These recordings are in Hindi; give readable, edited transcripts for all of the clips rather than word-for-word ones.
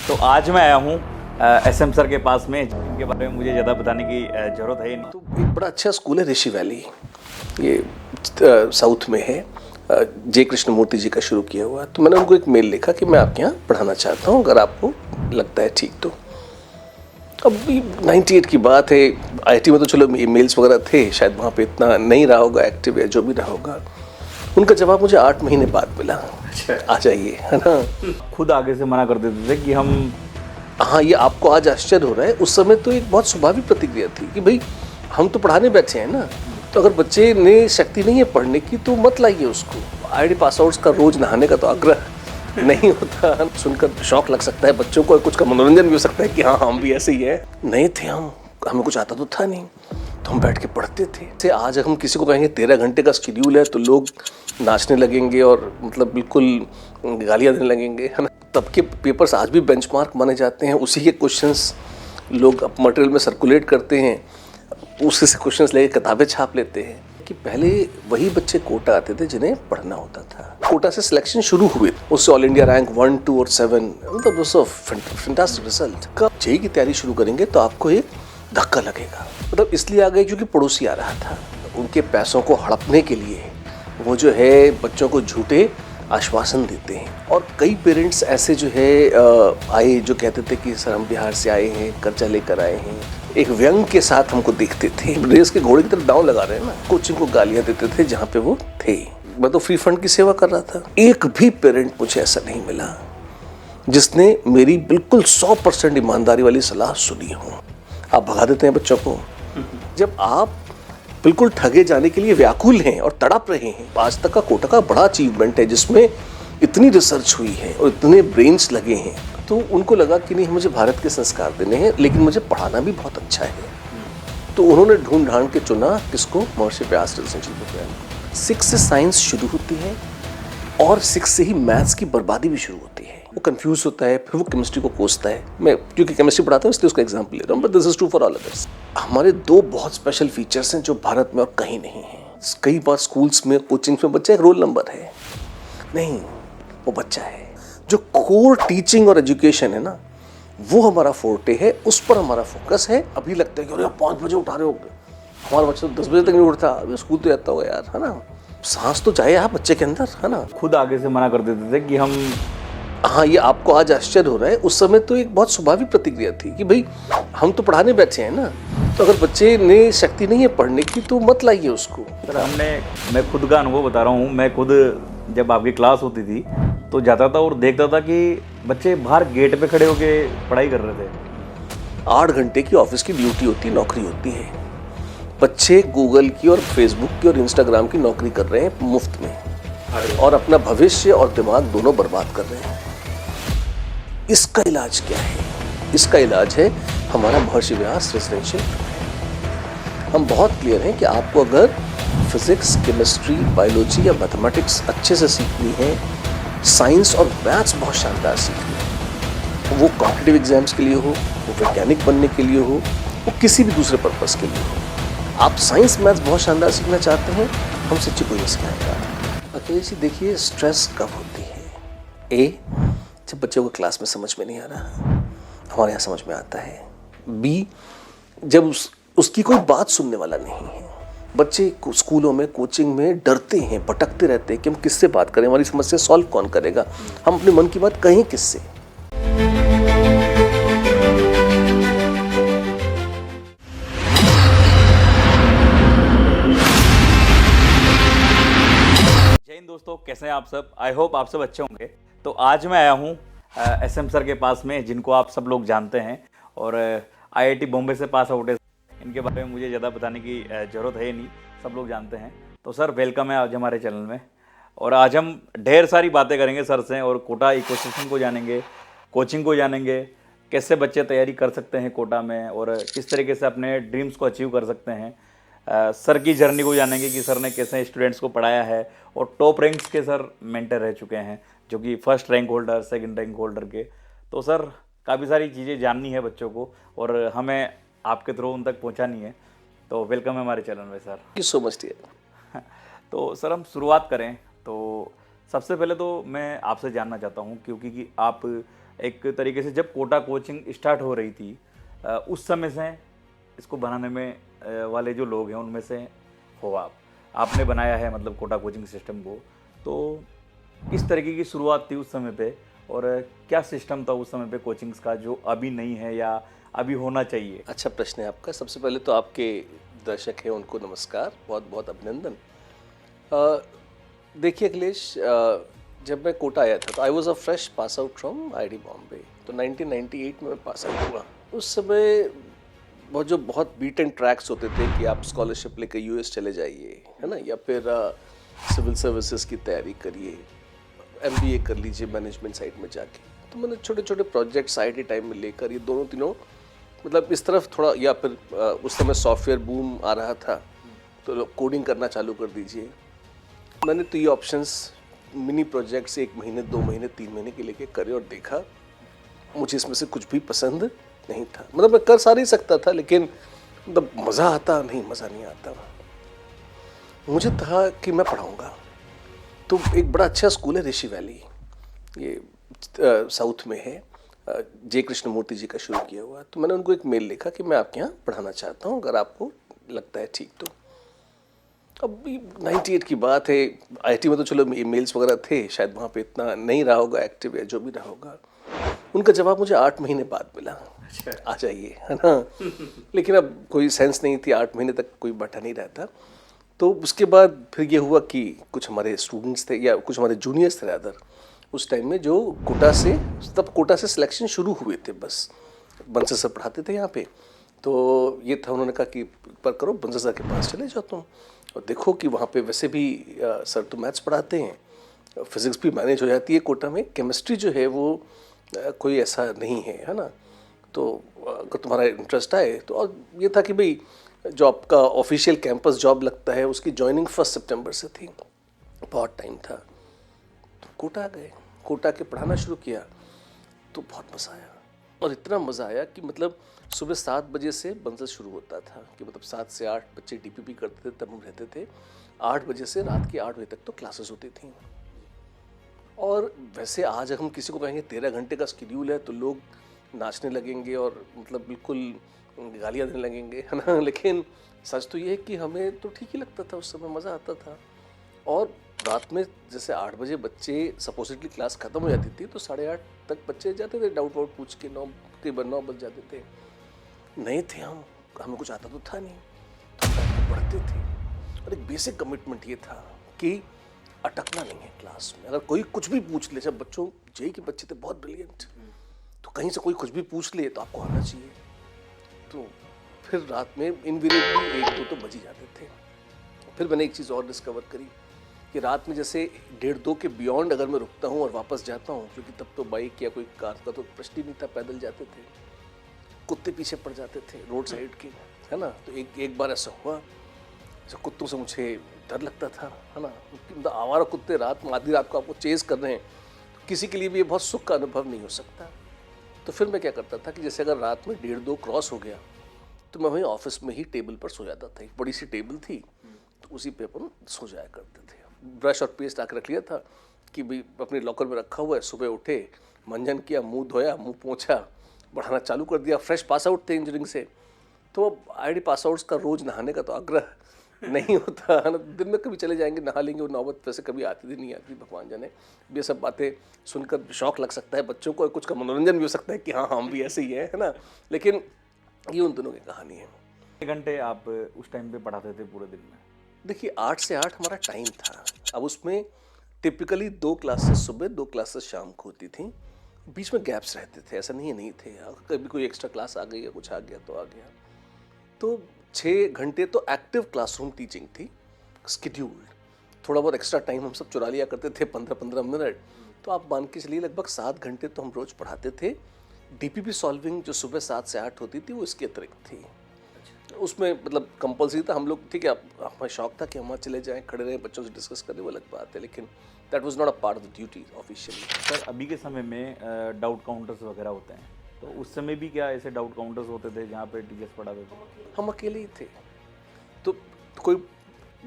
तो आज मैं आया हूँ एसएम सर के पास में, जिनके बारे में मुझे ज़्यादा बताने की ज़रूरत है नहीं। तो एक बड़ा अच्छा स्कूल है ऋषि वैली, ये साउथ में है। जे कृष्णमूर्ति जी का शुरू किया हुआ। तो मैंने उनको एक मेल लिखा कि मैं आपके यहाँ पढ़ाना चाहता हूँ, अगर आपको लगता है ठीक तो। अब 98 की बात है, आईआईटी में तो चलो ईमेल्स वगैरह थे, शायद वहाँ पे इतना नहीं रहा होगा एक्टिव या जो भी रहा होगा। उनका जवाब मुझे 8 महीने बाद मिला, आ जाइए, है ना। खुद आगे से मना कर देते थे कि हम हाँ, ये आपको आज आश्चर्य हो रहा है, उस समय तो एक बहुत स्वाभाविक प्रतिक्रिया थी कि भाई हम तो पढ़ाने बैठे हैं ना, तो अगर बच्चे ने शक्ति नहीं है पढ़ने की तो मत लाइए उसको। आईआईटी पास आउट्स का रोज नहाने का तो आग्रह नहीं होता। सुनकर शौक लग सकता है बच्चों को, कुछ का मनोरंजन भी हो सकता है कि हाँ हम भी ऐसे ही है। नहीं थे हम, हमें कुछ आता तो था नहीं, तो हम बैठ के पढ़ते थे। आज हम किसी को कहेंगे 13 घंटे का शेड्यूल है तो लोग नाचने लगेंगे और मतलब बिल्कुल गालियाँ देने लगेंगे, है ना। तब के पेपर्स आज भी बेंचमार्क माने जाते हैं, उसी के क्वेश्चंस लोग अब मटेरियल में सर्कुलेट करते हैं, उसी से क्वेश्चंस लेके किताबें छाप लेते हैं। कि पहले वही बच्चे कोटा आते थे जिन्हें पढ़ना होता था। कोटा से सिलेक्शन शुरू हुए, उससे ऑल इंडिया रैंक 1, 2 और 7, मतलब फैंटास्टिक रिजल्ट। कब जेईई की तैयारी शुरू करेंगे तो आपको एक धक्का लगेगा। मतलब इसलिए आ गए क्योंकि पड़ोसी आ रहा था, उनके पैसों को हड़पने के लिए वो जो है बच्चों को झूठे आश्वासन देते हैं। और कई पेरेंट्स ऐसे जो है आए जो कहते थे कि सर हम बिहार से आए हैं, कर्जा लेकर आए हैं। एक व्यंग के साथ हमको देखते थे, रेस के घोड़े की तरफ दांव लगा रहे हैं ना। कोचिंग को गालियां देते थे जहाँ पे वो थे। मैं तो फ्री फंड की सेवा कर रहा था। एक भी पेरेंट मुझे ऐसा नहीं मिला जिसने मेरी बिल्कुल 100% ईमानदारी वाली सलाह सुनी हो। आप भगा देते हैं बच्चों को। जब आप बिल्कुल ठगे जाने के लिए व्याकुल हैं और तड़प रहे हैं। आज तक का कोटा का बड़ा अचीवमेंट है जिसमें इतनी रिसर्च हुई है और इतने ब्रेन्स लगे हैं, तो उनको लगा कि नहीं मुझे भारत के संस्कार देने हैं, लेकिन मुझे पढ़ाना भी बहुत अच्छा है। तो उन्होंने ढूंढ ढांड के चुना किसको, महर्षि व्यास रेजिडेंशियल विद्यालय। 6 से साइंस शुरू होती है और 6 से ही मैथ्स की बर्बादी भी शुरू होती है। वो कंफ्यूज होता है, फिर वो केमिस्ट्री को कोसता है। मैं क्योंकि केमिस्ट्री पढ़ाता हूँ इसलिए उसका एग्जाम्पल ले रहा हूँ, but this is true for all others. हमारे 2 बहुत स्पेशल फीचर्स हैं जो भारत में और कहीं नहीं है। कई बार स्कूल्स में, कोचिंग में बच्चा एक रोल नंबर है, नहीं, वो बच्चा है। जो कोर टीचिंग और एजुकेशन है ना, वो हमारा फोर्टे है, उस पर हमारा फोकस है। अभी लगता है कि अरे 5 बजे उठा रहे हो, हमारा बच्चा 10 बजे तक नहीं उठता, अभी स्कूल तो जाता होगा यार, है ना। सांस तो जाए आप बच्चे के अंदर, है ना। खुद आगे से मना कर देते थे कि हम हाँ, ये आपको आज आश्चर्य हो रहा है, उस समय तो एक बहुत स्वाभाविक प्रतिक्रिया थी कि भाई हम तो पढ़ाने बैठे हैं ना, तो अगर बच्चे ने शक्ति नहीं है पढ़ने की तो मत लाइए उसको। मैं खुद का अनुभव बता रहा हूँ। मैं खुद जब आपकी क्लास होती थी तो जाता था और देखता था कि बच्चे बाहर गेट पे खड़े होके पढ़ाई कर रहे थे। 8 घंटे की ऑफिस की ड्यूटी होती, नौकरी होती है। बच्चे गूगल की और फेसबुक की और इंस्टाग्राम की नौकरी कर रहे हैं मुफ्त में, और अपना भविष्य और दिमाग दोनों बर्बाद कर रहे हैं। इसका इलाज क्या है? इसका इलाज है हमारा महर्षि व्यास रेजिडेंशियल। हम बहुत क्लियर हैं कि आपको अगर फिजिक्स, केमिस्ट्री, बायोलॉजी या मैथमेटिक्स अच्छे से सीखनी है, साइंस और मैथ्स बहुत शानदार सीखनी है, वो कॉम्पिटिटिव एग्जाम्स के लिए हो, वो वैज्ञानिक बनने के लिए हो, वो किसी भी दूसरे पर्पस के लिए हो। आप साइंस मैथ्स बहुत शानदार सीखना चाहते हैं, हमसे अच्छी कोई नहीं सिखाएगा। अकेले से देखिए स्ट्रेस कब होती है। ए, जब बच्चों को क्लास में समझ में नहीं आ रहा, हमारे यहाँ समझ में आता है। बी, जब उसकी कोई बात सुनने वाला नहीं है। बच्चे स्कूलों में, कोचिंग में डरते हैं, भटकते रहते हैं कि हम किससे बात करें, हमारी समस्या सॉल्व कौन करेगा, हम अपने मन की बात कहें किससे। जय हिंद दोस्तों, कैसे हैं आप सब? आई होप आप सब अच्छे होंगे। तो आज मैं आया हूँ एसएम सर के पास में, जिनको आप सब लोग जानते हैं और आईआईटी बॉम्बे से पास आउट है। इनके बारे में मुझे ज़्यादा बताने की ज़रूरत है नहीं, सब लोग जानते हैं। तो सर वेलकम है आज हमारे चैनल में, और आज हम ढेर सारी बातें करेंगे सर से, और कोटा इकोसिस्टम को जानेंगे, कोचिंग को जानेंगे, कैसे बच्चे तैयारी कर सकते हैं कोटा में, और किस तरीके से अपने ड्रीम्स को अचीव कर सकते हैं। सर की जर्नी को जानेंगे कि सर ने कैसे स्टूडेंट्स को पढ़ाया है, और टॉप रैंक्स के सर मेंटर रह चुके हैं, जो कि first rank holder, second rank holder के। तो सर काफ़ी सारी चीज़ें जाननी है बच्चों को, और हमें आपके थ्रू उन तक पहुंचानी है। तो वेलकम है हमारे चैनल में sir. Thank you so much dear. तो सर हम शुरुआत करें तो सबसे पहले तो मैं आपसे जानना चाहता हूं, क्योंकि कि आप एक तरीके से जब कोटा कोचिंग स्टार्ट हो रही थी उस समय से इसको बनाने में वाले जो लोग हैं उनमें से हो आप। आपने बनाया है मतलब कोटा कोचिंग सिस्टम को, तो किस तरीके की शुरुआत थी उस समय पे और क्या सिस्टम था उस समय पे कोचिंग्स का जो अभी नहीं है या अभी होना चाहिए? अच्छा प्रश्न है आपका। सबसे पहले तो आपके दर्शक हैं उनको नमस्कार, बहुत बहुत अभिनंदन। देखिए अखिलेश, जब मैं कोटा आया था तो I was a fresh pass out from IIT Bombay. तो 1998 में मैं पास आउट हुआ। उस समय बहुत बीटन ट्रैक्स होते थे कि आप स्कॉलरशिप लेकर यूएस चले जाइए, है ना, या फिर सिविल सर्विसेज की तैयारी करिए, एमबीए कर लीजिए मैनेजमेंट साइड में जाके। तो मैंने छोटे छोटे प्रोजेक्ट्स आईआईटी टाइम में लेकर ये दोनों तीनों मतलब इस तरफ थोड़ा, या फिर उस समय सॉफ्टवेयर बूम आ रहा था तो लोग कोडिंग करना चालू कर दीजिए। मैंने तो ये ऑप्शंस मिनी प्रोजेक्ट्स 1 महीने 2 महीने 3 महीने के लेके करे और देखा, मुझे इसमें से कुछ भी पसंद नहीं था। मतलब मैं कर सारी सकता था लेकिन मतलब मज़ा नहीं आता। मुझे था कि मैं पढ़ाऊँगा। तो एक बड़ा अच्छा स्कूल है ऋषि वैली, ये साउथ में है, जे कृष्णमूर्ति जी का शुरू किया हुआ। तो मैंने उनको एक मेल लिखा कि मैं आपके यहाँ पढ़ाना चाहता हूँ, अगर आपको लगता है ठीक तो। अब 98 की बात है, आईटी में तो चलो ईमेल्स वगैरह थे, शायद वहाँ पे इतना नहीं रहा होगा एक्टिव या जो भी रहा होगा। उनका जवाब मुझे 8 महीने बाद मिला, आ जाइए, है ना। लेकिन अब कोई सेंस नहीं थी, 8 महीने तक कोई बैठा नहीं रहता। तो उसके बाद फिर ये हुआ कि कुछ हमारे स्टूडेंट्स थे या कुछ हमारे जूनियर्स थे रादर उस टाइम में, जो कोटा से सिलेक्शन शुरू हुए थे। बस बंसल सर पढ़ाते थे यहाँ पे, तो ये था, उन्होंने कहा कि पर करो, बंसल सर के पास चले जाओ तुम और देखो कि वहाँ पे वैसे भी सर तो मैथ्स पढ़ाते हैं, फिज़िक्स भी मैनेज हो जाती है कोटा में, केमिस्ट्री जो है वो कोई ऐसा नहीं है ना। तो अगर तुम्हारा इंटरेस्ट आए तो, और ये था कि भाई जो आपका ऑफिशियल कैंपस जॉब लगता है उसकी जॉइनिंग 1 सितंबर से थी, बहुत टाइम था। तो कोटा आ गए, कोटा के पढ़ाना शुरू किया तो बहुत मज़ा आया। और इतना मज़ा आया कि मतलब सुबह 7 बजे से बंसल शुरू होता था कि मतलब 7 से 8 बच्चे डीपीपी करते थे, तब हम रहते थे। 8 बजे से रात के 8 बजे तक तो क्लासेस होती थी। और वैसे आज हम किसी को कहेंगे 13 घंटे का शेड्यूल है तो लोग नाचने लगेंगे और मतलब बिल्कुल गालियाँ देने लगेंगे, है ना। लेकिन सच तो ये है कि हमें तो ठीक ही लगता था, उस समय मज़ा आता था। और रात में जैसे 8 बजे बच्चे सपोजिटली क्लास ख़त्म हो जाती थी तो 8:30 तक बच्चे जाते थे, डाउट वाउट पूछ के 9 बज जाते थे। नए थे हम, हमें कुछ आता तो था नहीं, तो हम पढ़ते थे। और एक बेसिक कमिटमेंट ये था कि अटकना नहीं है क्लास में। अगर कोई कुछ भी पूछ ले, जब बच्चों जेई के बच्चे थे बहुत ब्रिलियंट, तो कहीं से कोई कुछ भी पूछ ले तो आपको आना चाहिए। तो फिर रात में इनविरेबली 1-2 तो बज ही जाते थे। फिर मैंने एक चीज़ और डिस्कवर करी कि रात में जैसे 1:30-2 के बियॉन्ड अगर मैं रुकता हूँ और वापस जाता हूँ, क्योंकि तब तो बाइक या कोई कार का तो प्रश्न ही नहीं था, पैदल जाते थे, कुत्ते पीछे पड़ जाते थे रोड साइड के, है ना। तो एक बार ऐसा हुआ, जैसे कुत्तों से मुझे डर लगता था, है ना। मतलब आवारा कुत्ते रात में आधी रात को आपको चेज़ कर रहे हैं, तो किसी के लिए भी ये बहुत सुख का अनुभव नहीं हो सकता। तो फिर मैं क्या करता था कि जैसे अगर रात में 1:30-2 क्रॉस हो गया तो मैं वहीं ऑफिस में ही टेबल पर सो जाता था। एक बड़ी सी टेबल थी तो उसी पे अपन सो जाया करते थे। ब्रश और पेस्ट आकर रख लिया था कि भाई अपने लॉकर में रखा हुआ है, सुबह उठे, मंजन किया, मुंह धोया, मुंह पोंछा, पढ़ाना चालू कर दिया। फ्रेश पास आउट थे इंजीनियरिंग से, तो आईआईटी पास आउट्स का रोज़ नहाने का तो आग्रह नहीं होता है ना। दिन में कभी चले जाएंगे नहा लेंगे, वो नौबत वैसे कभी आती थी नहीं आती, भगवान जाने। ये सब बातें सुनकर शौक लग सकता है बच्चों को, कुछ का मनोरंजन भी हो सकता है कि हाँ हम भी ऐसे ही हैं, है ना। लेकिन ये उन दोनों की कहानी है। कितने घंटे आप उस टाइम पे पढ़ाते थे पूरे दिन में? देखिए 8 से 8 हमारा टाइम था। अब उसमें टिपिकली 2 क्लासेस सुबह, 2 क्लासेस शाम को होती थी। बीच में गैप्स रहते थे, ऐसा नहीं थे। कभी कोई एक्स्ट्रा क्लास आ गई या कुछ आ गया तो आ गया। तो 6 घंटे तो एक्टिव क्लासरूम टीचिंग थी, स्केड्यूल्ड। थोड़ा बहुत एक्स्ट्रा टाइम हम सब चुरा लिया करते थे, 15-15 मिनट। तो आप मान के चलिए लगभग 7 घंटे तो हम रोज़ पढ़ाते थे। डीपीपी सॉल्विंग जो सुबह 7 से 8 होती थी वो इसके अतिरिक्त थी। उसमें मतलब कंपलसरी था, हम लोग ठीक है, हमें शौक था कि हम वहाँ चले जाएं, खड़े रहें, बच्चों से डिस्कस करें, वो अलग बात है, लेकिन that was not a part of the duty officially. Sir अभी के समय में डाउट काउंटर्स वगैरह होते हैं, तो उस समय भी क्या ऐसे डाउट काउंटर्स होते थे जहाँ पे टीचर्स पढ़ाते थे? हम अकेले ही थे, तो कोई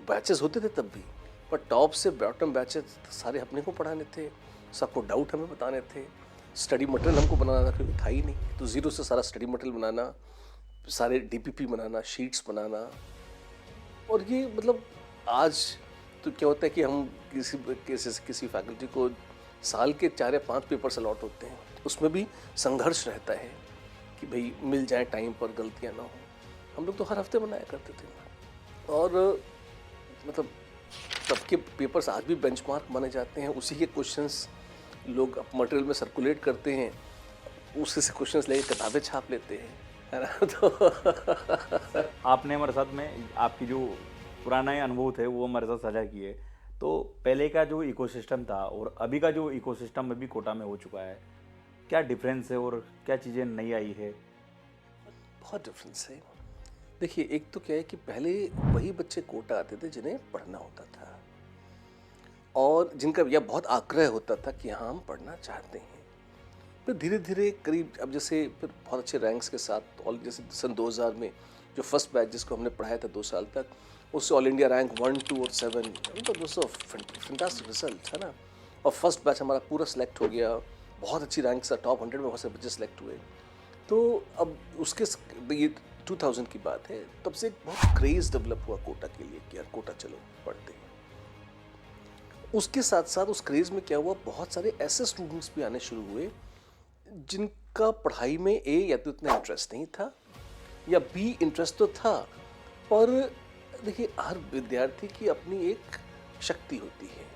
बैचेस होते थे तब भी, पर टॉप से बॉटम बैचेस सारे अपने को पढ़ाने थे, सबको डाउट हमें बताने थे, स्टडी मटेरियल हमको बनाना था क्योंकि था ही नहीं, तो ज़ीरो से सारा स्टडी मटेरियल बनाना, सारे डीपीपी बनाना, शीट्स बनाना। और ये मतलब आज तो क्या होता है कि हम किसी फैकल्टी को साल के 4 या 5 पेपर्स अलॉट होते हैं, उसमें भी संघर्ष रहता है कि भाई मिल जाए टाइम पर, गलतियाँ ना हो। हम लोग तो हर हफ्ते बनाया करते थे और मतलब तब के पेपर्स आज भी बेंचमार्क माने जाते हैं। उसी के क्वेश्चंस लोग मटेरियल में सर्कुलेट करते हैं, उसी से क्वेश्चंस लेके किताबें छाप लेते हैं, है ना। तो आपने हमारे साथ में आपकी जो पुराना अनुभव थे वो हमारे साथ साझा किए। तो पहले का जो इकोसिस्टम था और अभी का जो इकोसिस्टम अभी कोटा में हो चुका है, क्या डिफरेंस है और क्या चीज़ें नई आई है? बहुत डिफरेंस है। देखिए, एक तो क्या है कि पहले वही बच्चे कोटा आते थे जिन्हें पढ़ना होता था और जिनका यह बहुत आग्रह होता था कि हाँ हम पढ़ना चाहते हैं। फिर धीरे धीरे करीब अब जैसे फिर बहुत अच्छे रैंक्स के साथ, और जैसे सन 2000 में जो फर्स्ट बैच जिसको हमने पढ़ाया था 2 साल तक, उससे ऑल इंडिया रैंक 1, 2 और 7, मतलब दोस्तों फैंटास्टिक रिजल्ट है ना। और फर्स्ट बैच हमारा पूरा सेलेक्ट हो गया, बहुत अच्छी रैंक से टॉप 100 में बहुत से बच्चे सेलेक्ट हुए। तो अब उसके ये 2000 की बात है, तब से एक बहुत क्रेज़ डेवलप हुआ कोटा के लिए कि यार कोटा चलो पढ़ते हैं। उसके साथ साथ उस क्रेज़ में क्या हुआ, बहुत सारे ऐसे स्टूडेंट्स भी आने शुरू हुए जिनका पढ़ाई में या तो इतना इंटरेस्ट नहीं था या बी इंटरेस्ट तो था, पर देखिए हर विद्यार्थी की अपनी एक शक्ति होती है,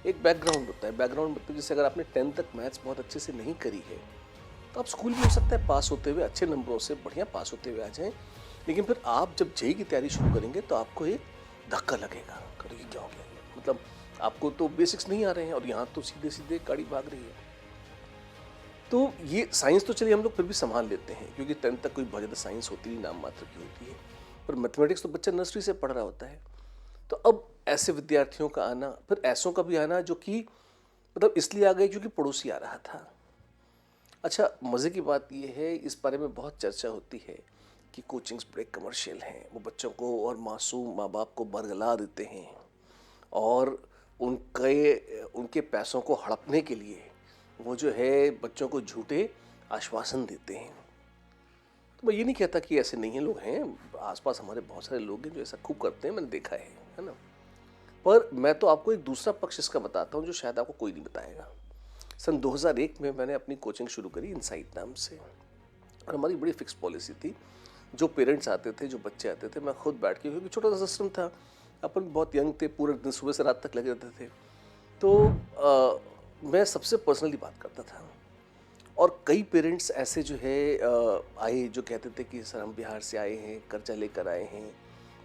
एक बैकग्राउंड होता है। बैकग्राउंड मतलब जैसे अगर आपने 10th तक मैथ्स बहुत अच्छे से नहीं करी है तो आप स्कूल में हो सकता है पास होते हुए अच्छे नंबरों से बढ़िया पास होते हुए आ जाएं, लेकिन फिर आप जब जेईई की तैयारी शुरू करेंगे तो आपको एक धक्का लगेगा, करेंगे क्या हो गया, मतलब आपको तो बेसिक्स नहीं आ रहे हैं और यहाँ तो सीधे सीधे गाड़ी भाग रही है। तो ये साइंस तो चलिए हम लोग फिर भी संभाल लेते हैं क्योंकि 10th तक कोई बहुत ज़्यादा साइंस होती नहीं, नाम मात्र की होती है, पर मैथमेटिक्स तो बच्चा नर्सरी से पढ़ रहा होता है। तो अब ऐसे विद्यार्थियों का आना, फिर ऐसों का भी आना जो कि मतलब इसलिए आ गए क्योंकि पड़ोसी आ रहा था। अच्छा, मज़े की बात यह है, इस बारे में बहुत चर्चा होती है कि कोचिंग्स बड़े कमर्शियल हैं, वो बच्चों को और मासूम माँ बाप को बरगला देते हैं और उनके पैसों को हड़पने के लिए वो जो है बच्चों को झूठे आश्वासन देते हैं। तो मैं ये नहीं कहता कि ऐसे नहीं है, लोग हैं आसपास हमारे बहुत सारे लोग हैं जो ऐसा खूब करते हैं, मैंने देखा है ना। पर मैं तो आपको एक दूसरा पक्ष इसका बताता हूँ जो शायद आपको कोई नहीं बताएगा। सन 2001 में मैंने अपनी कोचिंग शुरू करी इनसाइट नाम से, और हमारी बड़ी फिक्स पॉलिसी थी, जो पेरेंट्स आते थे, जो बच्चे आते थे, मैं खुद बैठ के, क्योंकि छोटा सा सिस्टम था, अपन बहुत यंग थे, पूरे दिन सुबह से रात तक लगे रहते थे, तो मैं सबसे पर्सनली बात करता था। और कई पेरेंट्स ऐसे जो है आए जो कहते थे कि सर हम बिहार से आए हैं, कर्जा लेकर आए हैं,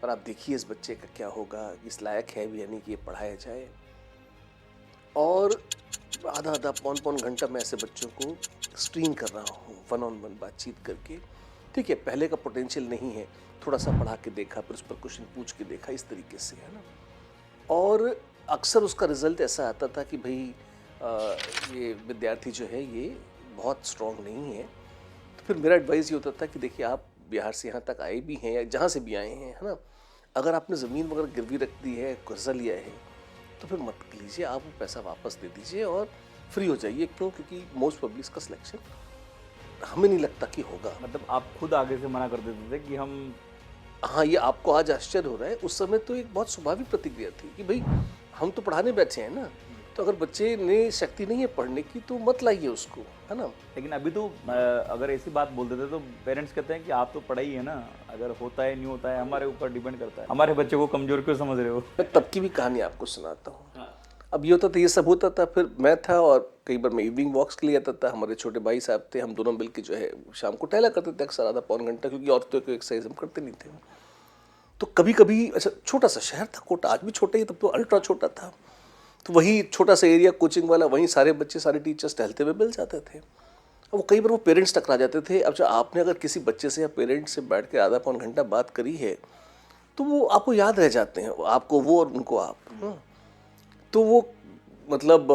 और आप देखिए इस बच्चे का क्या होगा, इस लायक है भी यानी कि ये पढ़ाया जाए। और आधा पौन घंटा मैं ऐसे बच्चों को स्क्रीन कर रहा हूँ, 1-on-1 बातचीत करके। ठीक है, पहले का पोटेंशियल नहीं है, थोड़ा सा पढ़ा के देखा, फिर उस पर क्वेश्चन पूछ के देखा, इस तरीके से, है ना। और अक्सर उसका रिजल्ट ऐसा आता था कि भाई ये विद्यार्थी जो है ये बहुत स्ट्रॉन्ग नहीं है। तो फिर मेरा एडवाइस ये होता था कि देखिए आप बिहार से यहाँ तक आए भी हैं या जहाँ से भी आए हैं, है ना, अगर आपने ज़मीन वगैरह गिरवी रख दी है, कर्जा लिया है, तो फिर मत लीजिए, आप वो पैसा वापस दे दीजिए और फ्री हो जाइए। क्यों? क्योंकि मोस्ट पब्लिक का सिलेक्शन हमें नहीं लगता कि होगा। मतलब आप खुद आगे से मना कर देते थे कि हम, हाँ, ये आपको आज आश्चर्य हो रहा है, उस समय तो एक बहुत स्वाभाविक प्रतिक्रिया थी कि भाई हम तो पढ़ाने बैठे हैं ना, तो अगर बच्चे ने शक्ति नहीं है पढ़ने की तो मत लाइए उसको, है ना। लेकिन अभी तो अगर ऐसी बात बोल देते तो पेरेंट्स कहते हैं कि आप तो पढ़ाई है ना, अगर होता है नहीं होता है हमारे ऊपर डिपेंड करता है, हमारे बच्चे को कमजोर क्यों समझ रहे हो। मैं तब की भी कहानी आपको सुनाता हूँ। अब ये होता था, ये सब होता था, फिर मैं था और कई बार मैं इवनिंग वॉक्स के लिए आता था, हमारे छोटे भाई साहब थे, हम दोनों मिलकर जो है शाम को टहला करते थे अक्सर आधा-पौन घंटा, क्योंकि औरतों को एक्सरसाइज हम करते नहीं थे। तो कभी कभी, अच्छा छोटा सा शहर था कोटा, आज भी छोटा ही, तब तो अल्ट्रा छोटा था, तो वही छोटा सा एरिया कोचिंग वाला, वहीं सारे बच्चे सारे टीचर्स टहलते हुए मिल जाते थे। अब वो कई बार वो पेरेंट्स टकरा जाते थे। अब जो आपने अगर किसी बच्चे से या पेरेंट्स से बैठ के आधा-पौन घंटा बात करी है तो वो आपको याद रह जाते हैं, आपको वो और उनको आप। तो वो मतलब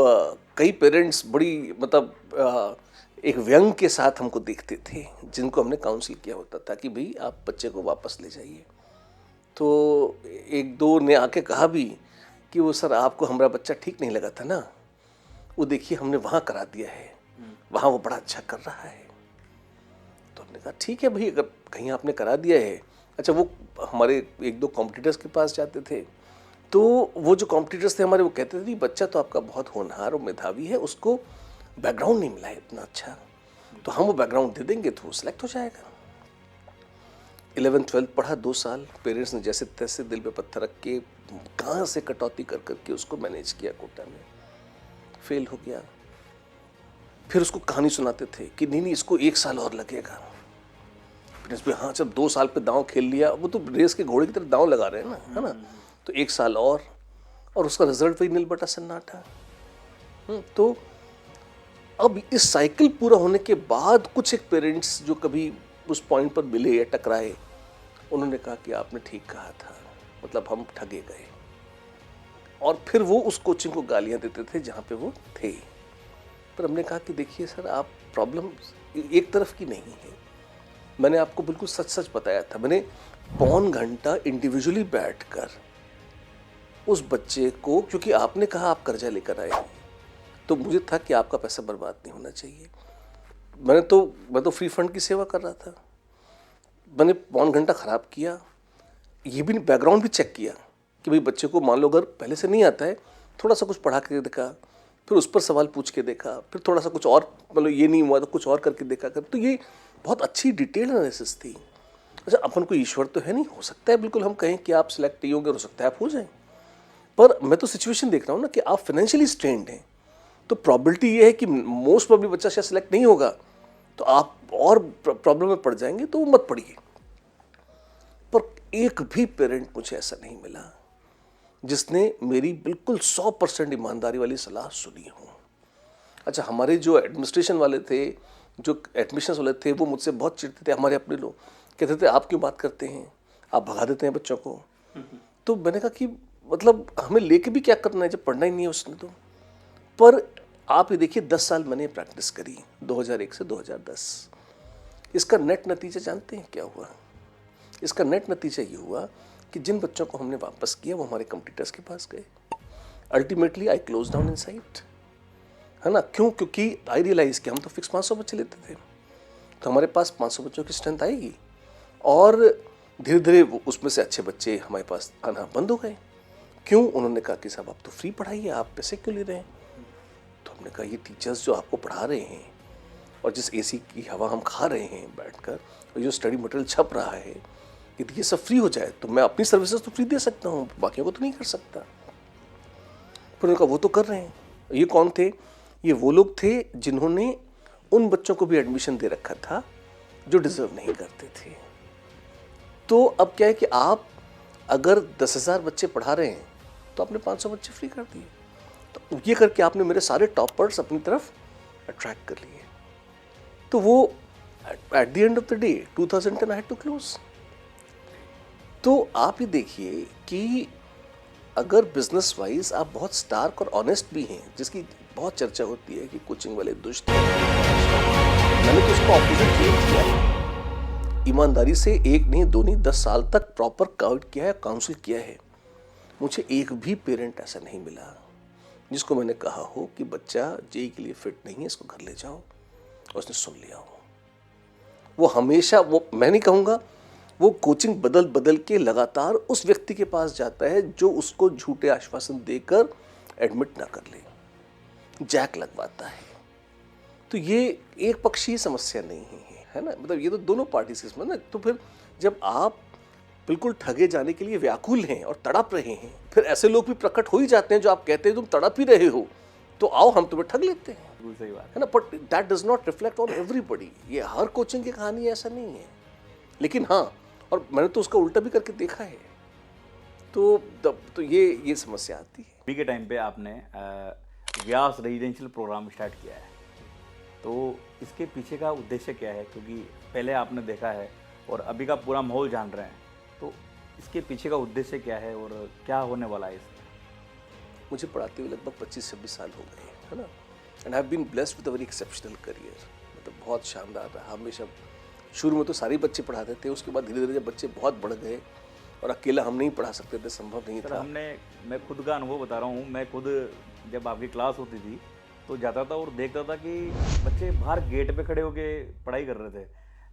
कई पेरेंट्स बड़ी मतलब एक व्यंग के साथ हमको देखते थे, जिनको हमने काउंसिल किया होता था कि भाई आप बच्चे को वापस ले जाइए। तो एक दो ने आके कहा भी कि वो सर आपको हमारा बच्चा ठीक नहीं लगा था ना, वो देखिए हमने वहाँ करा दिया है, वहाँ वो बड़ा अच्छा कर रहा है। तो हमने कहा ठीक है भाई, अगर कहीं आपने करा दिया है। अच्छा, वो हमारे एक दो कॉम्पिटिटर्स के पास जाते थे, तो वो जो कॉम्पिटिटर्स थे हमारे, वो कहते थे बच्चा तो आपका बहुत होनहार और मेधावी है, उसको बैकग्राउंड नहीं मिला है इतना अच्छा, तो हम वो बैकग्राउंड दे देंगे तो वो सिलेक्ट हो जाएगा। 11th 12th पढ़ा 2 साल, पेरेंट्स ने जैसे तैसे दिल पे पत्थर रख के कहाँ से कटौती कर करके उसको मैनेज किया, कोटा में फेल हो गया। फिर उसको कहानी सुनाते थे कि नहीं इसको 1 साल और लगेगा। फिर हाँ जब 2 साल पे दांव खेल लिया, वो तो रेस के घोड़े की तरह दांव लगा रहे हैं ना, है ना, तो 1 साल और उसका रिजल्ट वही नील बटा सन्नाटा। तो अब इस साइकिल पूरा होने के बाद कुछ एक पेरेंट्स जो कभी उस पॉइंट पर मिले या टकराए, उन्होंने कहा कि आपने ठीक कहा था, मतलब हम ठगे गए। और फिर वो उस कोचिंग को गालियां देते थे जहाँ पे वो थे। पर हमने कहा कि देखिए सर, आप प्रॉब्लम एक तरफ की नहीं है। मैंने आपको बिल्कुल सच सच बताया था। मैंने पौन घंटा इंडिविजुअली बैठकर उस बच्चे को, क्योंकि आपने कहा आप कर्जा लेकर आए, तो मुझे था कि आपका पैसा बर्बाद नहीं होना चाहिए। मैं तो फ्री फंड की सेवा कर रहा था। मैंने पौन घंटा ख़राब किया। ये भी बैकग्राउंड भी चेक किया कि भाई बच्चे को मान लो अगर पहले से नहीं आता है, थोड़ा सा कुछ पढ़ा के देखा, फिर उस पर सवाल पूछ के देखा, फिर थोड़ा सा कुछ और, मतलब ये नहीं हुआ तो कुछ और करके देखा कर। तो ये बहुत अच्छी डिटेल एनालिसिस थी। अच्छा, अपन को ईश्वर तो है नहीं, हो सकता है बिल्कुल हम कहें कि आप सिलेक्ट नहीं होंगे, हो सकता है आप हो जाएं, पर मैं तो सिचुएशन देख रहा हूँ ना कि आप फाइनेंशियली स्ट्रेन्ड हैं, तो प्रॉबिलिटी ये है कि मोस्ट प्रॉब्ली बच्चा शायद सिलेक्ट नहीं होगा, तो आप और प्रॉब्लम में पड़ जाएंगे, तो मत पड़िए। पर एक भी पेरेंट मुझे ऐसा नहीं मिला जिसने मेरी बिल्कुल 100% ईमानदारी वाली सलाह सुनी हो। अच्छा, हमारे जो एडमिनिस्ट्रेशन वाले थे, जो एडमिशन्स वाले थे, वो मुझसे बहुत चिढ़ते थे। हमारे अपने लोग कहते थे आप क्यों बात करते हैं, आप भगा देते हैं बच्चों को। तो मैंने कहा कि मतलब हमें लेके भी क्या करना है जब पढ़ना ही नहीं है उसने। तो पर आप ये देखिए 10 साल मैंने प्रैक्टिस करी, 2001 से 2010। इसका नेट नतीजा जानते हैं क्या हुआ? इसका नेट नतीजा ये हुआ कि जिन बच्चों को हमने वापस किया वो हमारे कॉम्पिटिटर्स के पास गए। Ultimately I close down in site, है ना। क्यों? क्योंकि आई रियलाइज कि हम तो फिक्स 500 बच्चे लेते थे, तो हमारे पास 500 बच्चों की स्ट्रेंथ आएगी, और धीरे धीरे उसमें से अच्छे बच्चे हमारे पास आना बंद हो गए। क्यों? उन्होंने कहा कि साहब आप तो फ्री पढ़ाइए, आप पैसे क्यों ले रहे हैं? तो हमने कहा ये टीचर्स जो आपको पढ़ा रहे हैं और जिस एसी की हवा हम खा रहे हैं बैठकर, और जो स्टडी मटेरियल छप रहा है, यदि ये सब फ्री हो जाए तो मैं अपनी सर्विसेज तो फ्री दे सकता हूँ, बाकियों को तो नहीं कर सकता। पर उन्होंने कहा वो तो कर रहे हैं। ये कौन थे? ये वो लोग थे जिन्होंने उन बच्चों को भी एडमिशन दे रखा था जो डिजर्व नहीं करते थे। तो अब क्या है कि आप अगर 10,000 बच्चे पढ़ा रहे हैं तो आपने 500 बच्चे फ्री कर दिए। तो ये करके आपने मेरे सारे टॉपर्स अपनी तरफ अट्रैक्ट कर लिए। तो वो at the end of the day 2010 I had to close. तो आप ये देखिए कि अगर बिजनेस वाइज आप बहुत स्टार्क और ऑनेस्ट भी हैं, जिसकी बहुत चर्चा होती है कि कोचिंग वाले दुष्ट हैं, मैंने तो उसको ऑपोजिट किया। ईमानदारी से 1 नहीं 2 नहीं 10 साल तक प्रॉपर गाइड किया है, काउंसिल किया है। मुझे एक भी पेरेंट ऐसा नहीं मिला जिसको मैंने कहा हो कि बच्चा जेई के लिए फिट नहीं है, इसको घर ले जाओ, और उसने सुन लिया हो। वो हमेशा, वो मैं नहीं कहूँगा, वो कोचिंग बदल बदल के लगातार उस व्यक्ति के पास जाता है जो उसको झूठे आश्वासन देकर एडमिट ना कर ले, जैक लगवाता है। तो ये एक पक्षीय समस्या नहीं है ना, मतलब ये तो दोनों पार्टी से इसमें ना। तो फिर जब आप बिल्कुल ठगे जाने के लिए व्याकुल हैं और तड़प रहे हैं, फिर ऐसे लोग भी प्रकट हो ही जाते हैं जो आप कहते हैं तुम तड़प ही रहे हो, तो आओ हम तुम्हें ठग लेते हैं। बिल्कुल सही बात है ना। But that does not reflect on everybody. ये हर कोचिंग की कहानी ऐसा नहीं है, लेकिन हाँ, और मैंने तो उसका उल्टा भी करके देखा है। तो ये समस्या आती है। अभी के टाइम पे आपने व्यास रेजिडेंशियल प्रोग्राम स्टार्ट किया है, तो इसके पीछे का उद्देश्य क्या है? क्योंकि पहले आपने देखा है और अभी का पूरा माहौल जान रहे हैं, तो इसके पीछे का उद्देश्य क्या है और क्या होने वाला है इसमें? मुझे पढ़ाते हुए लगभग 25-26 साल हो गए, है ना। And I have been blessed with a very exceptional career. मतलब बहुत शानदार रहा। हमेशा शुरू में तो सारे बच्चे पढ़ाते थे, उसके बाद धीरे धीरे जब बच्चे बहुत बढ़ गए और अकेला हम नहीं पढ़ा सकते थे, संभव नहीं था। मैं खुद का अनुभव बता रहा हूँ। मैं खुद जब आपकी क्लास होती थी तो जाता था और देखता था कि बच्चे बाहर गेट पे खड़े होके पढ़ाई कर रहे थे,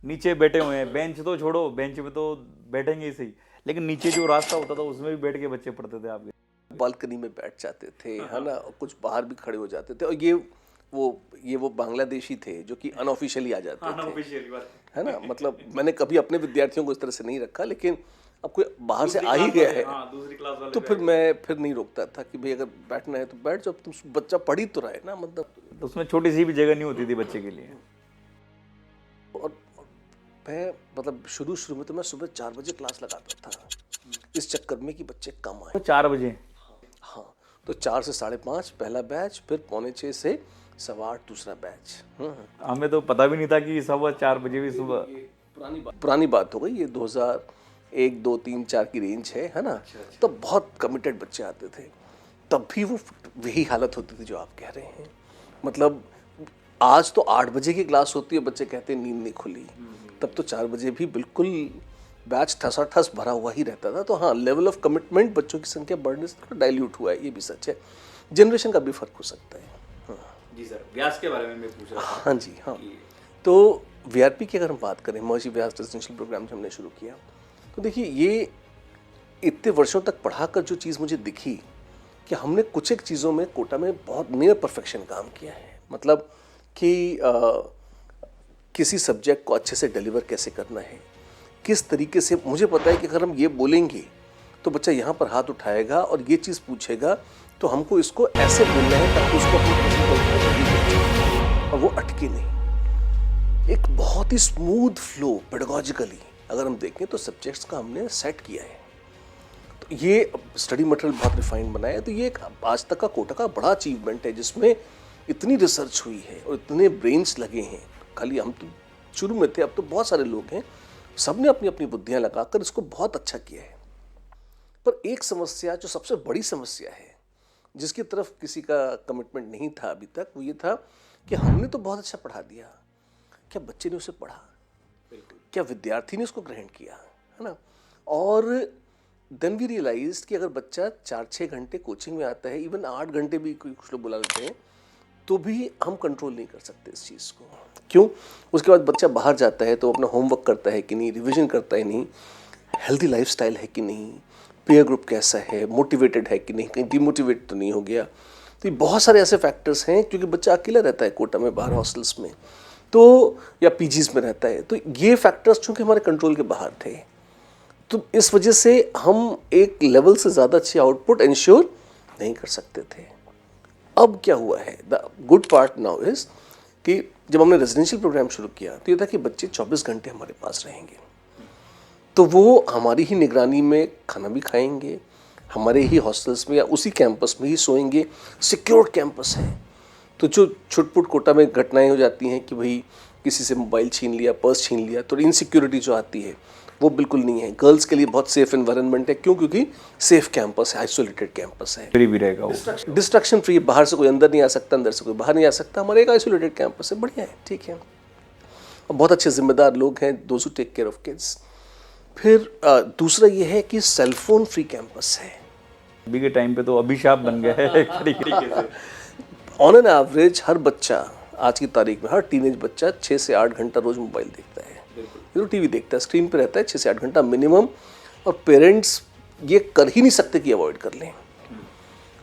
नीचे बैठे हुए हैं। बेंच तो छोड़ो, बेंच पे तो बैठेंगे ही सही, लेकिन नीचे जो रास्ता होता था उसमें भी बैठ के बच्चे पढ़ते थे आपके। बालकनी में बैठ जाते थे, है ना, और कुछ बाहर भी खड़े हो जाते थे। और वो बांग्लादेशी थे जो कि अनऑफिशियली आ जाते थे, है ना। मतलब मैंने कभी अपने विद्यार्थियों को इस तरह से नहीं रखा, लेकिन अब कोई बाहर से आ ही गया है दूसरी क्लास वाले तो फिर मैं नहीं रोकता था कि भाई अगर बैठना है तो बैठ जाओ, तुम बच्चा पढ़ ही तो रहा है ना, मतलब। तो उसमें छोटी सी भी जगह नहीं होती थी बच्चे के लिए। और मैं मतलब शुरू में तो मैं सुबह 4 बजे क्लास लगाता था, इस चक्कर में कि बच्चे कम आए। तो 4 बजे? हाँ, तो 4 से 5:30 पहला बैच, फिर 6:45 से 8:15 दूसरा बैच। हमें तो पता भी नहीं था कि 4:15 बजे भी सुबह। पुरानी बात हो गई, ये 2001, 2, 3, 4 की रेंज है ना। तो बहुत कमिटेड बच्चे आते थे, तब भी वो वही हालत होती थी जो आप कह रहे हैं। मतलब आज तो 8 बजे की क्लास होती है, बच्चे कहते हैं नींद नहीं खुली, तब तो 4 बजे भी बिल्कुल बैच ठसाठस भरा हुआ ही रहता था। तो हाँ, लेवल ऑफ कमिटमेंट बच्चों की संख्या बढ़ने से थोड़ा डाइल्यूट हुआ है, ये भी सच है। जनरेशन का भी फर्क हो सकता है। जी सर, व्यास के बारे में मैं पूछ रहा था। हाँ जी, हाँ। तो वीआरपी की अगर हम बात करें, महर्षि व्यास रेजिडेंशियल प्रोग्राम जो हमने शुरू किया, तो देखिए ये इतने वर्षों तक पढ़ाकर जो चीज़ मुझे दिखी कि हमने कुछ एक चीज़ों में कोटा में बहुत नियर परफेक्शन काम किया है। मतलब कि किसी सब्जेक्ट को अच्छे से डिलीवर कैसे करना है, किस तरीके से। मुझे पता है कि अगर हम ये बोलेंगे तो बच्चा यहाँ पर हाथ उठाएगा और ये चीज़ पूछेगा, तो हमको इसको ऐसे बोलना है ताकि उसको अपनी प्रश्न का उत्तर और वो अटके नहीं। एक बहुत ही स्मूथ फ्लो पेडागॉजिकली अगर हम देखें तो सब्जेक्ट्स का हमने सेट किया है। तो ये स्टडी मटेरियल बहुत रिफाइंड बनाया है। तो ये एक आज तक का कोटा का बड़ा अचीवमेंट है, जिसमें इतनी रिसर्च हुई है और इतने ब्रेन्स लगे हैं। खाली हम तो शुरू में थे, अब तो बहुत सारे लोग हैं, सबने अपनी अपनी बुद्धियां लगाकर इसको बहुत अच्छा किया है। पर एक समस्या जो सबसे बड़ी समस्या है, जिसकी तरफ किसी का कमिटमेंट नहीं था अभी तक, वो ये था कि हमने तो बहुत अच्छा पढ़ा दिया, क्या बच्चे ने उसे पढ़ा, क्या विद्यार्थी ने उसको ग्रहण किया, है ना। और देन वी रियलाइज कि अगर बच्चा 4-6 घंटे कोचिंग में आता है, इवन 8 घंटे भी कुछ लोग बुला लेते हैं, तो भी हम कंट्रोल नहीं कर सकते इस चीज़ को। क्यों? उसके बाद बच्चा बाहर जाता है तो अपना होमवर्क करता है कि नहीं, रिवीजन करता है नहीं, हेल्दी लाइफस्टाइल है कि नहीं, पीयर ग्रुप कैसा है, मोटिवेटेड है कि नहीं, कहीं डिमोटिवेट तो नहीं हो गया। तो ये बहुत सारे ऐसे फैक्टर्स हैं, क्योंकि बच्चा अकेला रहता है कोटा में, बाहर हॉस्टल्स में तो या पीजीज में रहता है, तो ये फैक्टर्स चूँकि हमारे कंट्रोल के बाहर थे, तो इस वजह से हम एक लेवल से ज़्यादा अच्छी आउटपुट इंश्योर नहीं कर सकते थे। अब क्या हुआ है, the good part now is कि जब हमने रेजिडेंशियल प्रोग्राम शुरू किया तो ये था कि बच्चे 24 घंटे हमारे पास रहेंगे, तो वो हमारी ही निगरानी में खाना भी खाएंगे, हमारे ही हॉस्टल्स में या उसी कैंपस में ही सोएंगे। सिक्योर्ड कैंपस है, तो जो छुटपुट कोटा में घटनाएं हो जाती हैं कि भाई किसी से मोबाइल छीन लिया, पर्स छीन लिया, तो इनसिक्योरिटी जो आती है वो बिल्कुल नहीं है। गर्ल्स के लिए बहुत सेफ एनवायरनमेंट है, क्यों? क्योंकि सेफ कैंपस है, आइसोलेटेड कैंपस है, फ्री भी रहेगा वो, डिस्ट्रक्शन फ्री। बाहर से कोई अंदर नहीं आ सकता, अंदर से कोई बाहर नहीं आ सकता। हमारे एक आइसोलेटेड कैंपस है, बढ़िया है, ठीक है। और बहुत अच्छे जिम्मेदार लोग हैं, those who take care of kids. फिर दूसरा ये है कि सेलफोन फ्री कैंपस है। अभी के टाइम पे तो अभिशाप बन गया है एक तरीके से। ऑन एन एवरेज हर बच्चा आज की तारीख में, हर टीनेज बच्चा 6 से 8 घंटा रोज मोबाइल देखता है, तो टीवी देखता है, स्क्रीन पे रहता है 6 से 8 घंटा मिनिमम। और पेरेंट्स ये कर ही नहीं सकते कि अवॉइड कर लें।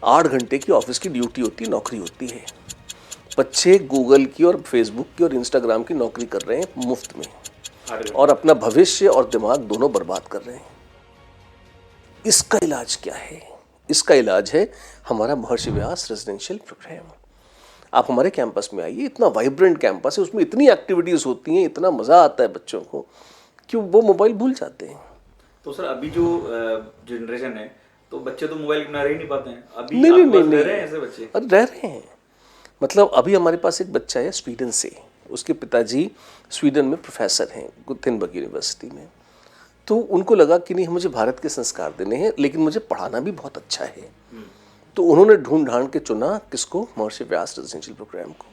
8 घंटे की ऑफिस की ड्यूटी होती है, नौकरी होती है। बच्चे गूगल की और फेसबुक की और इंस्टाग्राम की नौकरी कर रहे हैं मुफ्त में, और अपना भविष्य और दिमाग दोनों बर्बाद कर रहे हैं। इसका इलाज क्या है? इसका इलाज है हमारा महर्षि व्यास रेजिडेंशियल प्रोग्राम। आप हमारे कैंपस में आइए, इतना वाइब्रेंट कैंपस है, उसमें इतनी एक्टिविटीज़ होती हैं, इतना मज़ा आता है बच्चों को कि वो मोबाइल भूल जाते हैं। तो सर अभी जो जनरेशन है, तो बच्चे तो मोबाइल बिना रह ही नहीं पाते हैं। अभी नहीं, रह रहे हैं ऐसे बच्चे? अरे रह रहे हैं। मतलब अभी हमारे पास एक बच्चा है स्वीडन से, उसके पिताजी स्वीडन में प्रोफेसर हैं गुथेनबर्ग यूनिवर्सिटी में। तो उनको लगा कि नहीं, मुझे भारत के संस्कार देने हैं, लेकिन मुझे पढ़ाना भी बहुत अच्छा है। तो उन्होंने ढूंढ ढांड के चुना किसको? महर्षि व्यास रेजिडेंशियल प्रोग्राम को।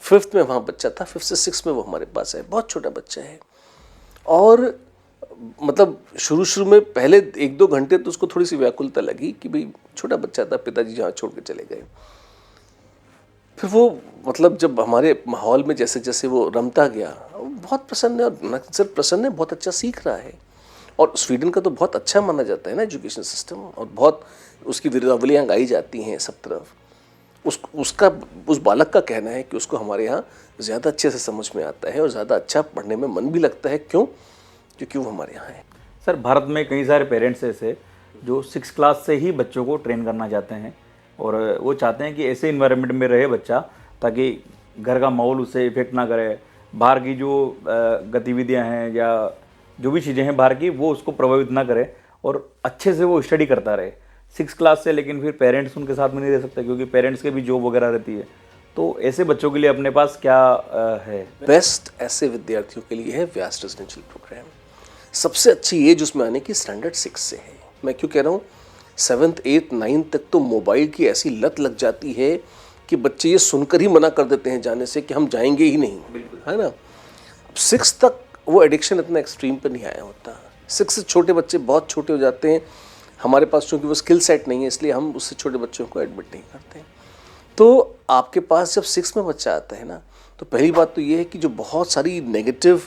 5th में वहाँ बच्चा था, 5th से 6th में वो हमारे पास है। बहुत छोटा बच्चा है, और मतलब शुरू में पहले 1-2 घंटे तो उसको थोड़ी सी व्याकुलता लगी कि भाई छोटा बच्चा था, पिताजी जहाँ छोड़ के चले गए। फिर वो मतलब जब हमारे माहौल में जैसे जैसे वो रमता गया, वो बहुत प्रसन्न है, और न सिर्फ प्रसन्न है, बहुत अच्छा सीख रहा है। और स्वीडन का तो बहुत अच्छा माना जाता है ना एजुकेशन सिस्टम, और बहुत उसकी वीरावलियाँ गाई जाती हैं सब तरफ। उस बालक का कहना है कि उसको हमारे यहाँ ज़्यादा अच्छे से समझ में आता है और ज़्यादा अच्छा पढ़ने में मन भी लगता है। क्यों? क्योंकि वो हमारे यहाँ है। सर, भारत में कई सारे पेरेंट्स ऐसे जो 6 क्लास से ही बच्चों को ट्रेन करना चाहते हैं, और वो चाहते हैं कि ऐसे इन्वायरमेंट में रहे बच्चा ताकि घर का माहौल उससे इफेक्ट ना करे, बाहर की जो गतिविधियां हैं या जो भी चीज़ें हैं बाहर की, वो उसको प्रभावित ना करे और अच्छे से वो स्टडी करता रहे 6 क्लास से। लेकिन फिर पेरेंट्स उनके साथ में नहीं रह सकते क्योंकि पेरेंट्स के भी जॉब वगैरह रहती है। तो ऐसे बच्चों के लिए अपने पास क्या है? बेस्ट ऐसे विद्यार्थियों के लिए है व्यास रेजिडेंशियल प्रोग्राम। सबसे अच्छी एज उसमें आने की स्टैंडर्ड 6 से है। मैं क्यों कह रहा हूँ, 7th 8th 9th तक तो मोबाइल की ऐसी लत लग जाती है कि बच्चे ये सुनकर ही मना कर देते हैं जाने से कि हम जाएंगे ही नहीं, है ना। 6 तक वो एडिक्शन इतना एक्सट्रीम पर नहीं आया होता। 6 से छोटे बच्चे बहुत छोटे हो जाते हैं। हमारे पास चूँकि वो स्किल सेट नहीं है, इसलिए हम उससे छोटे बच्चों को एडमिट नहीं करते। तो आपके पास जब 6 में बच्चा आता है ना, तो पहली बात तो ये है कि जो बहुत सारी नेगेटिव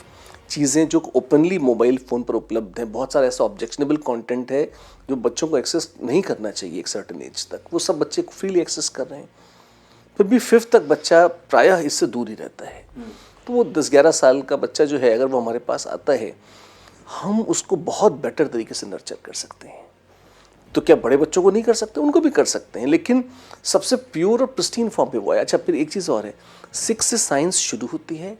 चीज़ें जो ओपनली मोबाइल फ़ोन पर उपलब्ध हैं, बहुत सारा ऐसा ऑब्जेक्शनेबल कंटेंट है जो बच्चों को एक्सेस नहीं करना चाहिए एक सर्टेन एज तक, वो सब बच्चे फ्रीली एक्सेस कर रहे हैं। फिर भी 5th तक बच्चा प्रायः इससे दूर ही रहता है। तो वो 10-11 साल का बच्चा जो है, अगर वो हमारे पास आता है, हम उसको बहुत बेटर तरीके से नर्चर कर सकते हैं। तो क्या बड़े बच्चों को नहीं कर सकते? उनको भी कर सकते हैं, लेकिन सबसे प्योर और प्रिस्टीन फॉर्म पे वो है। अच्छा, फिर एक चीज़ और है, 6 से साइंस शुरू होती है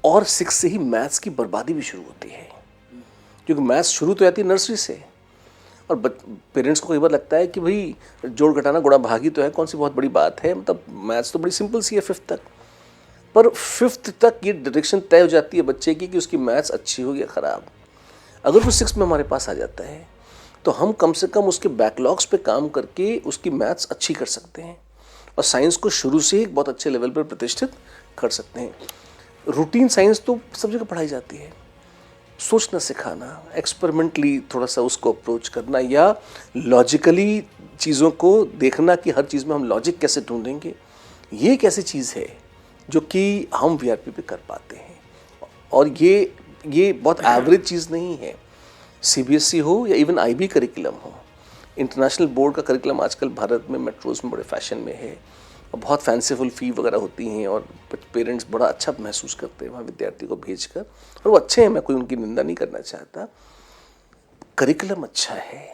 और 6 से ही मैथ्स की बर्बादी भी शुरू होती है, क्योंकि मैथ्स शुरू तो जाती है नर्सरी से। और पेरेंट्स को कई बार लगता है कि भाई जोड़ घटाना गुणा भागी तो है, कौन सी बहुत बड़ी बात है, मतलब मैथ्स तो बड़ी सिंपल सी है 5th तक। पर 5th तक ये डायरेक्शन तय हो जाती है बच्चे की कि उसकी मैथ्स अच्छी हो या ख़राब। अगर वो 6 में हमारे पास आ जाता है तो हम कम से कम उसके बैकलॉग्स पे काम करके उसकी मैथ्स अच्छी कर सकते हैं और साइंस को शुरू से ही एक बहुत अच्छे लेवल पर प्रतिष्ठित कर सकते हैं। रूटीन साइंस तो सब जगह पढ़ाई जाती है। सोचना सिखाना, एक्सपेरिमेंटली थोड़ा सा उसको अप्रोच करना, या लॉजिकली चीज़ों को देखना कि हर चीज़ में हम लॉजिक कैसे ढूंढेंगे, ये एक ऐसी चीज़ है जो कि हम वीआरपी पे कर पाते हैं। और ये बहुत एवरेज चीज़ नहीं है। सीबीएसई हो या इवन आईबी करिकुलम हो, इंटरनेशनल बोर्ड का करिकुलम आजकल भारत में मेट्रोज़ में बड़े फैशन में है और बहुत फैंसीफुल फ़ी वगैरह होती हैं और पेरेंट्स बड़ा अच्छा महसूस करते हैं वहाँ विद्यार्थी को भेजकर, और वो अच्छे हैं, मैं कोई उनकी निंदा नहीं करना चाहता। करिकुलम अच्छा है।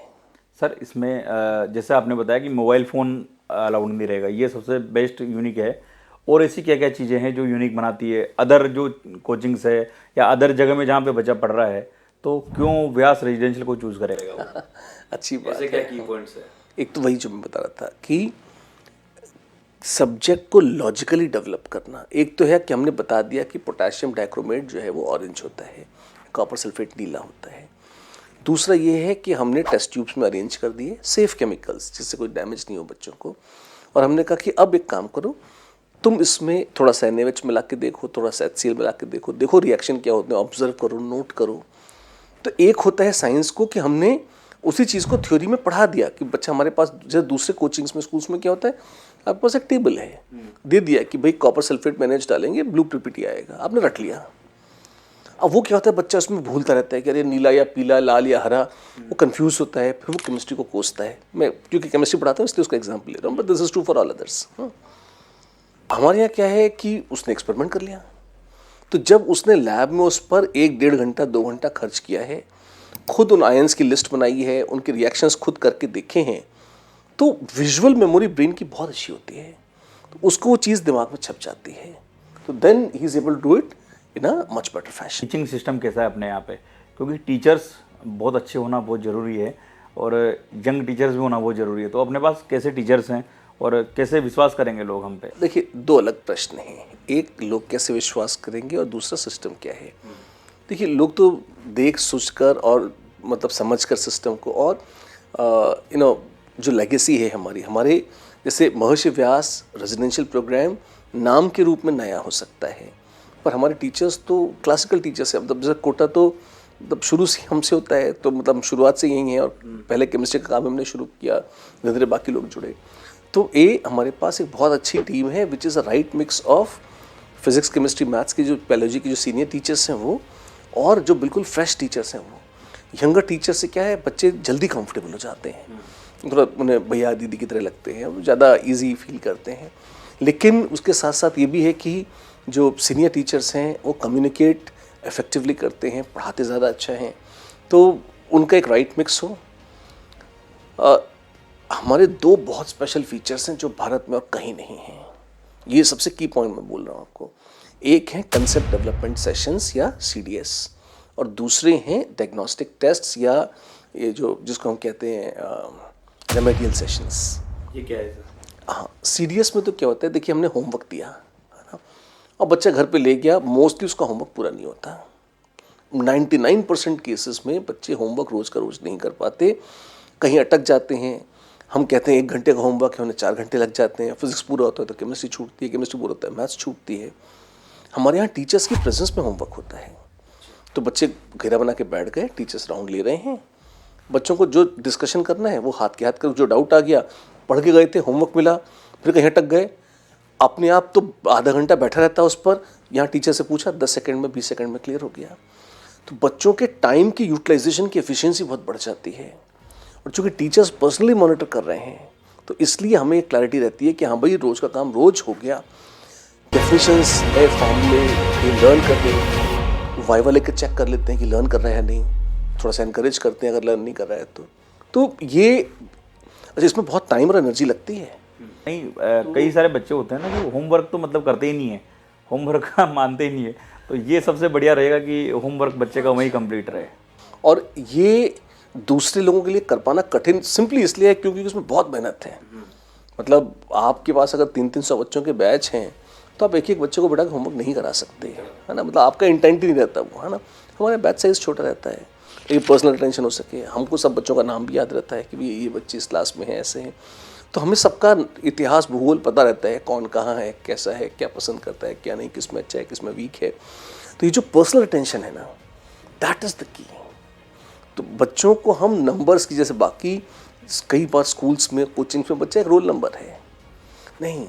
सर, इसमें जैसे आपने बताया कि मोबाइल फ़ोन अलाउड नहीं रहेगा, ये सबसे बेस्ट यूनिक है। और ऐसी क्या क्या चीज़ें हैं जो यूनिक बनाती है अदर जो कोचिंग्स है या अदर जगह में जहाँ पे बच्चा पढ़ रहा है, तो क्यों व्यास रेजिडेंशियल को चूज़ करेगा? अच्छी बात ऐसे है। क्या की पॉइंट्स है? एक तो वही जो मैं बता रहा था कि सब्जेक्ट को लॉजिकली डेवलप करना। एक तो है कि हमने बता दिया कि पोटेशियम डाइक्रोमेट जो है वो ऑरेंज होता है, कॉपर सल्फेट नीला होता है। दूसरा ये है कि हमने टेस्ट ट्यूब्स में अरेंज कर दिए सेफ केमिकल्स जिससे कोई डैमेज नहीं हो बच्चों को, और हमने कहा कि अब एक काम करो, तुम इसमें थोड़ा सा NaOH मिला के देखो, थोड़ा सा HCl मिला के देखो रिएक्शन क्या होते हैं, ऑब्जर्व करो, नोट करो। तो एक होता है साइंस को कि हमने उसी चीज़ को थ्योरी में पढ़ा दिया कि बच्चा हमारे पास, जैसे दूसरे कोचिंग्स में स्कूल्स में क्या होता है, आपके पास एक टेबल है, दे दिया कि भाई कॉपर सल्फेट में NaOH डालेंगे, ब्लू PPT आएगा, आपने रख लिया। अब वो क्या होता है, बच्चा उसमें भूलता रहता है कि अरे नीला या पीला, लाल या हरा, वो कंफ्यूज होता है, फिर वो केमिस्ट्री को कोसता है। मैं क्योंकि केमिस्ट्री पढ़ाता हूँ इसलिए उसका एग्जाम्पल ले रहा हूँ, but this is true for all others. हमारे यहाँ क्या है कि उसने एक्सपेरिमेंट कर लिया, तो जब उसने लैब में उस पर 1-1.5 घंटा 2 घंटा खर्च किया है, खुद उन आयंस की लिस्ट बनाई है, उनके रिएक्शंस खुद करके देखे हैं, तो विजुअल मेमोरी ब्रेन की बहुत अच्छी होती है, तो उसको वो चीज़ दिमाग में छप जाती है, तो then he is able to do it in a much better fashion. Teaching system कैसा है अपने यहाँ पे? क्योंकि टीचर्स बहुत अच्छे होना बहुत ज़रूरी है और यंग टीचर्स भी होना बहुत ज़रूरी है। तो अपने पास कैसे टीचर्स हैं और कैसे विश्वास करेंगे लोग हम पे? देखिए, 2 अलग प्रश्न हैं, एक लोग कैसे विश्वास करेंगे और दूसरा सिस्टम क्या है। देखिए, लोग तो देख सोच कर और मतलब समझ कर सिस्टम को, और जो लेगेसी है हमारे जैसे महर्षि व्यास रेजिडेंशियल प्रोग्राम नाम के रूप में नया हो सकता है, पर हमारे टीचर्स तो क्लासिकल टीचर्स हैं। मतलब जैसे कोटा तो मतलब शुरू से हमसे होता है, तो मतलब शुरुआत से यही है, और पहले केमिस्ट्री का काम हमने शुरू किया, धीरे धीरे बाकी लोग जुड़े। तो हमारे पास एक बहुत अच्छी टीम है which is a right mix of physics chemistry maths की जो बायोलॉजी की जो सीनियर टीचर्स हैं वो, और जो बिल्कुल फ्रेश टीचर्स हैं वो। यंगर टीचर से क्या है, बच्चे जल्दी कंफर्टेबल हो जाते हैं, थोड़ा उन्हें भैया दीदी की तरह लगते हैं, वो ज़्यादा इजी फील करते हैं। लेकिन उसके साथ साथ ये भी है कि जो सीनियर टीचर्स हैं वो कम्युनिकेट इफेक्टिवली करते हैं, पढ़ाते ज़्यादा अच्छा हैं, तो उनका एक राइट मिक्स हो। हमारे 2 बहुत स्पेशल फीचर्स हैं जो भारत में और कहीं नहीं हैं। ये सबसे की पॉइंट मैं बोल रहा हूँ आपको। एक है कंसेप्ट डेवलपमेंट सेशंस या CDS, और दूसरे हैं डायग्नोस्टिक टेस्ट्स या ये जो जिसको हम कहते हैं रेमेडियल सेशंस। ये क्या है सर? हाँ, CDS में तो क्या होता है, देखिए हमने होमवर्क दिया है ना, और बच्चा घर पे ले गया, मोस्टली उसका होमवर्क पूरा नहीं होता। 99% केसेस में बच्चे होमवर्क रोज़ का रोज़ नहीं कर पाते, कहीं अटक जाते हैं। हम कहते हैं 1 घंटे का होमवर्क है, उन्हें 4 घंटे लग जाते हैं। फिजिक्स पूरा होता है तो केमिस्ट्री छूटती है, केमिस्ट्री पूरा होता है मैथ्स छूटती है। हमारे यहाँ टीचर्स की प्रेजेंस में होमवर्क होता है, तो बच्चे घेरा बना के बैठ गए, टीचर्स राउंड ले रहे हैं, बच्चों को जो डिस्कशन करना है वो हाथ के हाथ कर, जो डाउट आ गया पढ़ के गए थे, होमवर्क मिला, फिर कहीं अटक गए, अपने आप तो आधा घंटा बैठा रहता है उस पर, यहाँ टीचर से पूछा 10 सेकंड में 20 सेकंड में क्लियर हो गया। तो बच्चों के टाइम की यूटिलाइजेशन की एफिशिएंसी बहुत बढ़ जाती है, और चूँकि टीचर्स पर्सनली मॉनिटर कर रहे हैं तो इसलिए हमें एक क्लैरिटी रहती है कि हाँ भाई रोज़ का काम रोज़ हो गया। डेफिनेशंस है, फॉर्मूले ये लर्न कर लें, वाइवा लेकर चेक कर लेते हैं कि लर्न कर रहा है या नहीं, थोड़ा सा इनकरेज करते हैं अगर लर्न नहीं कर रहा है तो ये अच्छा, इसमें बहुत टाइम और एनर्जी लगती है। नहीं, कई सारे बच्चे होते हैं ना जो होमवर्क तो मतलब करते ही नहीं है, होमवर्क का मानते ही नहीं है, तो ये सबसे बढ़िया रहेगा कि होमवर्क बच्चे का वहीं कंप्लीट रहे। और ये दूसरे लोगों के लिए कर पाना कठिन सिंपली इसलिए है क्योंकि उसमें बहुत मेहनत है। मतलब आपके पास अगर 300-300 बच्चों के बैच हैं तो आप एक एक बच्चे को बैठा के होमवर्क नहीं करा सकते, है ना, मतलब आपका इंटेंट ही नहीं रहता वो, है ना। हमारे बैच साइज छोटा रहता है, लेकिन पर्सनल अटेंशन हो सके, हमको सब बच्चों का नाम भी याद रहता है कि भाई ये बच्चे इस क्लास में हैं, ऐसे हैं, तो हमें सबका इतिहास भूगोल पता रहता है, कौन कहाँ है, कैसा है, क्या पसंद करता है, क्या नहीं, किस में अच्छा है, किस में वीक है। तो ये जो पर्सनल अटेंशन है ना, दैट इज़ द की। तो बच्चों को हम नंबर्स की, जैसे बाकी कई बार स्कूल्स में कोचिंग्स में बच्चा एक रोल नंबर है, नहीं,